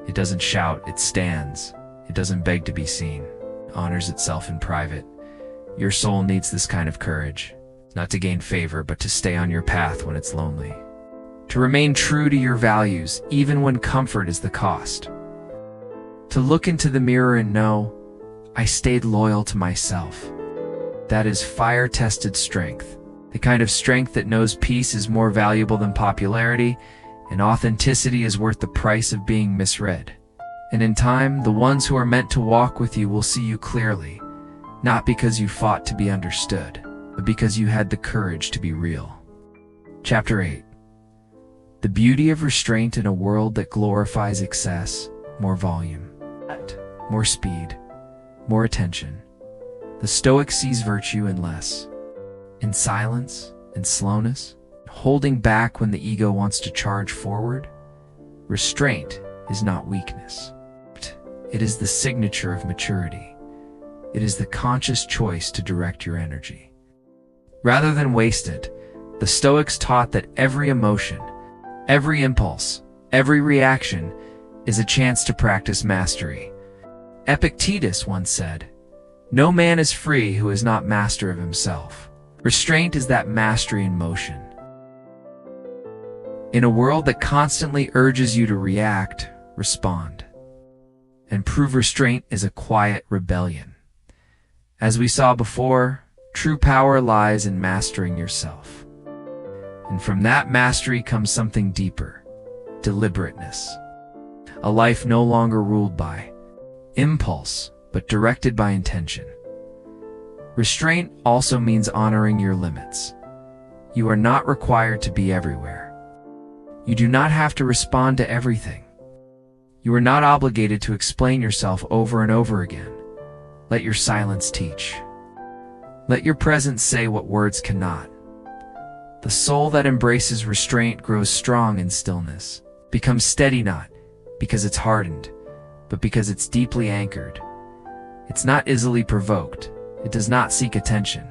A: It doesn't shout, it stands. It doesn't beg to be seen. It honors itself in private. Your soul needs this kind of courage, not to gain favor, but to stay on your path when it's lonely. To remain true to your values, even when comfort is the cost. To look into the mirror and know, I stayed loyal to myself. That is fire-tested strength. The kind of strength that knows peace is more valuable than popularity, and authenticity is worth the price of being misread. And in time, the ones who are meant to walk with you will see you clearly, not because you fought to be understood, but because you had the courage to be real. Chapter 8. The beauty of restraint in a world that glorifies excess, more volume, more speed, more attention. The Stoic sees virtue in less, in silence, in slowness, holding back when the ego wants to charge forward. Restraint is not weakness. It is the signature of maturity. It is the conscious choice to direct your energy. Rather than waste it, the Stoics taught that every emotion, every impulse, every reaction is a chance to practice mastery. Epictetus once said, "No man is free who is not master of himself." Restraint is that mastery in motion. In a world that constantly urges you to react, respond. And prove restraint is a quiet rebellion. As we saw before, true power lies in mastering yourself. And from that mastery comes something deeper, deliberateness. A life no longer ruled by impulse, but directed by intention. Restraint also means honoring your limits. You are not required to be everywhere. You do not have to respond to everything. You are not obligated to explain yourself over and over again. Let your silence teach. Let your presence say what words cannot. The soul that embraces restraint grows strong in stillness, becomes steady not because it's hardened, but because it's deeply anchored. It's not easily provoked. It does not seek attention.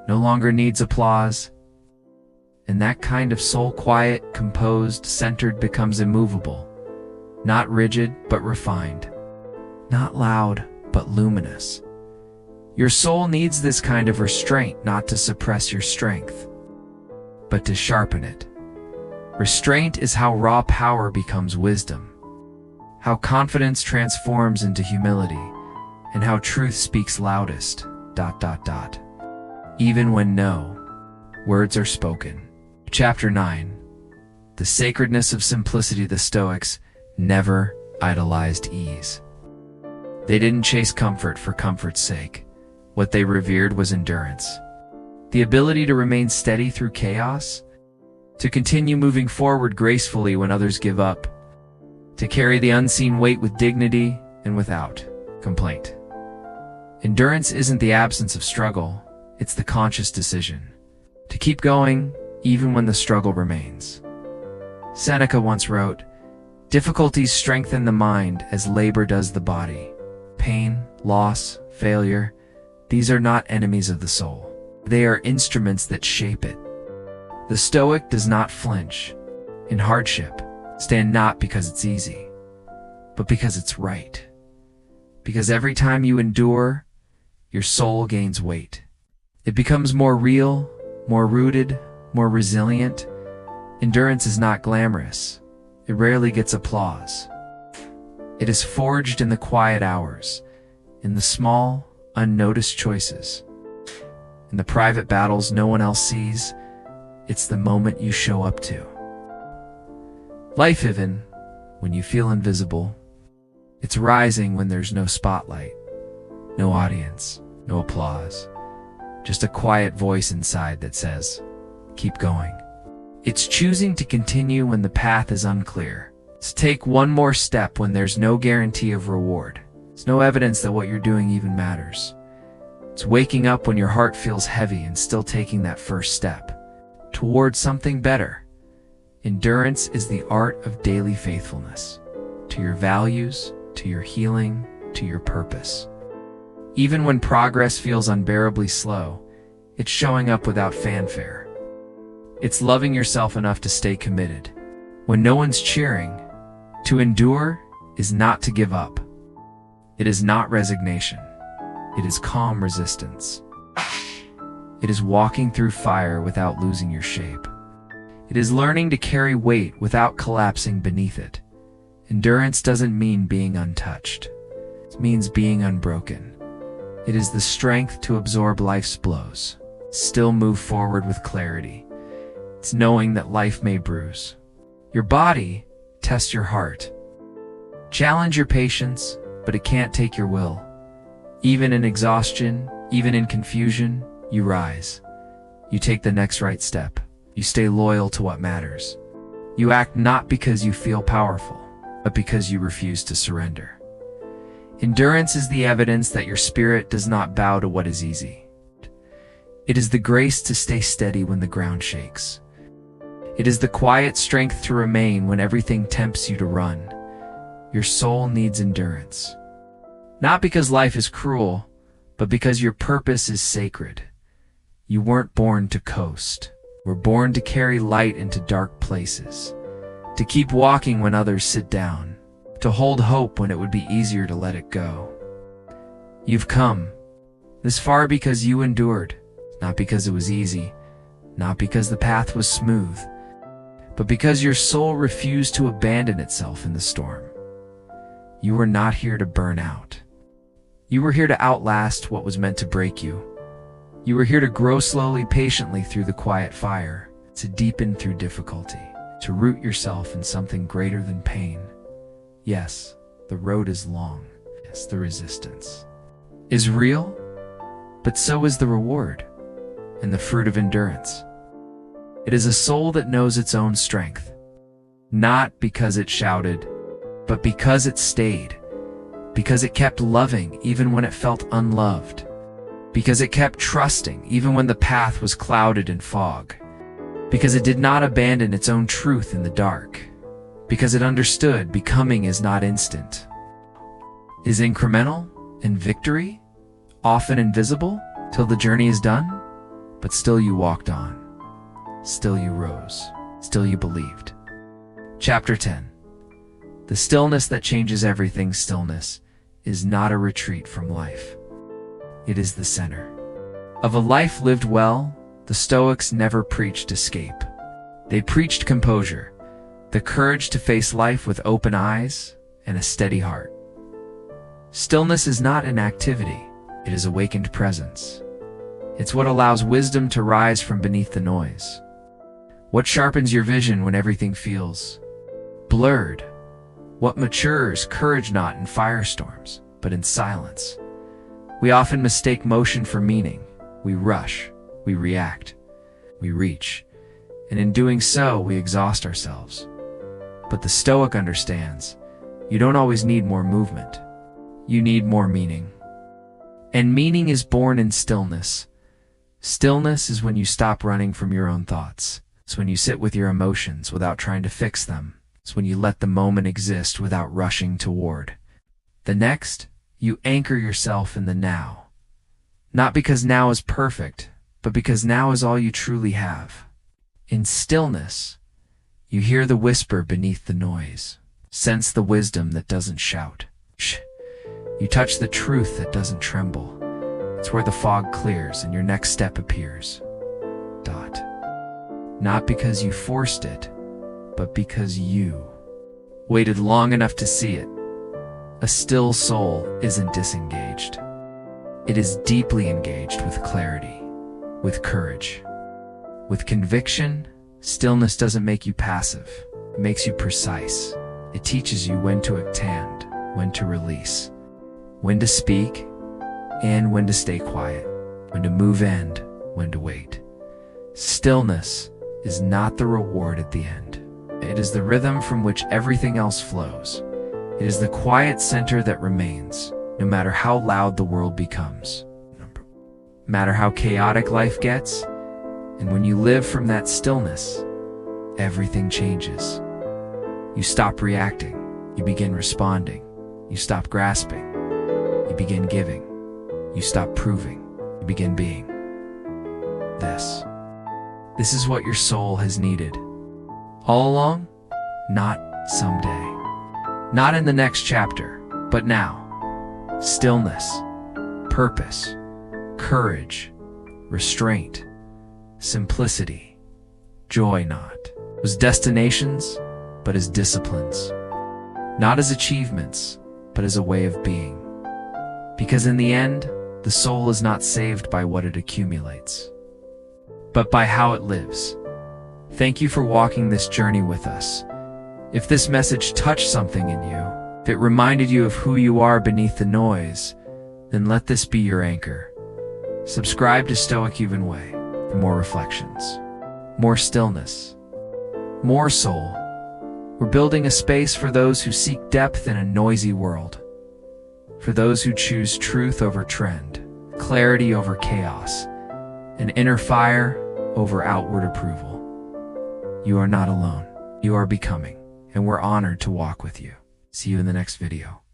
A: No longer needs applause. And that kind of soul, quiet, composed, centered, becomes immovable. Not rigid, but refined. Not loud, but luminous. Your soul needs this kind of restraint not to suppress your strength, but to sharpen it. Restraint is how raw power becomes wisdom, how confidence transforms into humility, and how truth speaks loudest, ... even when no words are spoken. Chapter 9. The sacredness of simplicity. The Stoics never idolized ease. They didn't chase comfort for comfort's sake. What they revered was endurance. The ability to remain steady through chaos, to continue moving forward gracefully when others give up, to carry the unseen weight with dignity and without complaint. Endurance isn't the absence of struggle, it's the conscious decision to keep going even when the struggle remains. Seneca once wrote, "Difficulties strengthen the mind as labor does the body. Pain, loss, failure, these are not enemies of the soul. They are instruments that shape it." The Stoic does not flinch. In hardship, stand not because it's easy, but because it's right. Because every time you endure, your soul gains weight. It becomes more real, more rooted, more resilient. Endurance is not glamorous. It rarely gets applause. It is forged in the quiet hours, in the small, unnoticed choices, in the private battles no one else sees. It's the moment you show up to. Life even, when you feel invisible. It's rising when there's no spotlight, no audience, no applause. Just a quiet voice inside that says, keep going. It's choosing to continue when the path is unclear. It's take one more step when there's no guarantee of reward. It's no evidence that what you're doing even matters. It's waking up when your heart feels heavy and still taking that first step towards something better. Endurance is the art of daily faithfulness to your values, to your healing, to your purpose. Even when progress feels unbearably slow, it's showing up without fanfare. It's loving yourself enough to stay committed when no one's cheering. To endure is not to give up. It is not resignation. It is calm resistance. It is walking through fire without losing your shape. It is learning to carry weight without collapsing beneath it. Endurance doesn't mean being untouched. It means being unbroken. It is the strength to absorb life's blows, still move forward with clarity. It's knowing that life may bruise your body, test your heart, challenge your patience, but it can't take your will. Even in exhaustion, even in confusion, you rise. You take the next right step. You stay loyal to what matters. You act not because you feel powerful, but because you refuse to surrender. Endurance is the evidence that your spirit does not bow to what is easy. It is the grace to stay steady when the ground shakes. It is the quiet strength to remain when everything tempts you to run. Your soul needs endurance. Not because life is cruel, but because your purpose is sacred. You weren't born to coast. We're born to carry light into dark places, to keep walking when others sit down, to hold hope when it would be easier to let it go. You've come this far because you endured, not because it was easy, not because the path was smooth, but because your soul refused to abandon itself in the storm. You were not here to burn out. You were here to outlast what was meant to break you. You were here to grow slowly, patiently through the quiet fire, to deepen through difficulty, to root yourself in something greater than pain. Yes, the road is long. Yes, the resistance is real, but so is the reward and the fruit of endurance. It is a soul that knows its own strength, not because it shouted, but because it stayed, because it kept loving even when it felt unloved, because it kept trusting even when the path was clouded in fog, because it did not abandon its own truth in the dark, because it understood becoming is not instant, is incremental, and victory, often invisible, till the journey is done, but still you walked on, still you rose, still you believed. Chapter 10. The stillness that changes everything. Stillness is not a retreat from life. It is the center of a life lived well. The Stoics never preached escape. They preached composure, the courage to face life with open eyes and a steady heart. Stillness is not inactivity, it is awakened presence. It's what allows wisdom to rise from beneath the noise. What sharpens your vision when everything feels blurred. What matures courage not in firestorms, but in silence. We often mistake motion for meaning. We rush, we react, we reach, and in doing so, we exhaust ourselves. But the Stoic understands, you don't always need more movement. You need more meaning. And meaning is born in stillness. Stillness is when you stop running from your own thoughts. It's when you sit with your emotions without trying to fix them. It's when you let the moment exist without rushing toward the next. You anchor yourself in the now. Not because now is perfect, but because now is all you truly have. In stillness, you hear the whisper beneath the noise. Sense the wisdom that doesn't shout. You touch the truth that doesn't tremble. It's where the fog clears and your next step appears. Not because you forced it, but because you waited long enough to see it. A still soul isn't disengaged. It is deeply engaged with clarity, with courage, with conviction. Stillness doesn't make you passive. It makes you precise. It teaches you when to attend, when to release, when to speak, and when to stay quiet, when to move and when to wait. Stillness is not the reward at the end. It is the rhythm from which everything else flows. It is the quiet center that remains, no matter how loud the world becomes, no matter how chaotic life gets. And when you live from that stillness, everything changes. You stop reacting. You begin responding. You stop grasping. You begin giving. You stop proving. You begin being. This is what your soul has needed. All along? Not someday. Not in the next chapter, but now. Stillness, purpose, courage, restraint, simplicity, joy not as destinations, but as disciplines. Not as achievements, but as a way of being. Because in the end, the soul is not saved by what it accumulates, but by how it lives. Thank you for walking this journey with us. If this message touched something in you, if it reminded you of who you are beneath the noise, then let this be your anchor. Subscribe to Stoic Havenway for more reflections, more stillness, more soul. We're building a space for those who seek depth in a noisy world, for those who choose truth over trend, clarity over chaos, and inner fire over outward approval. You are not alone. You are becoming, and we're honored to walk with you. See you in the next video.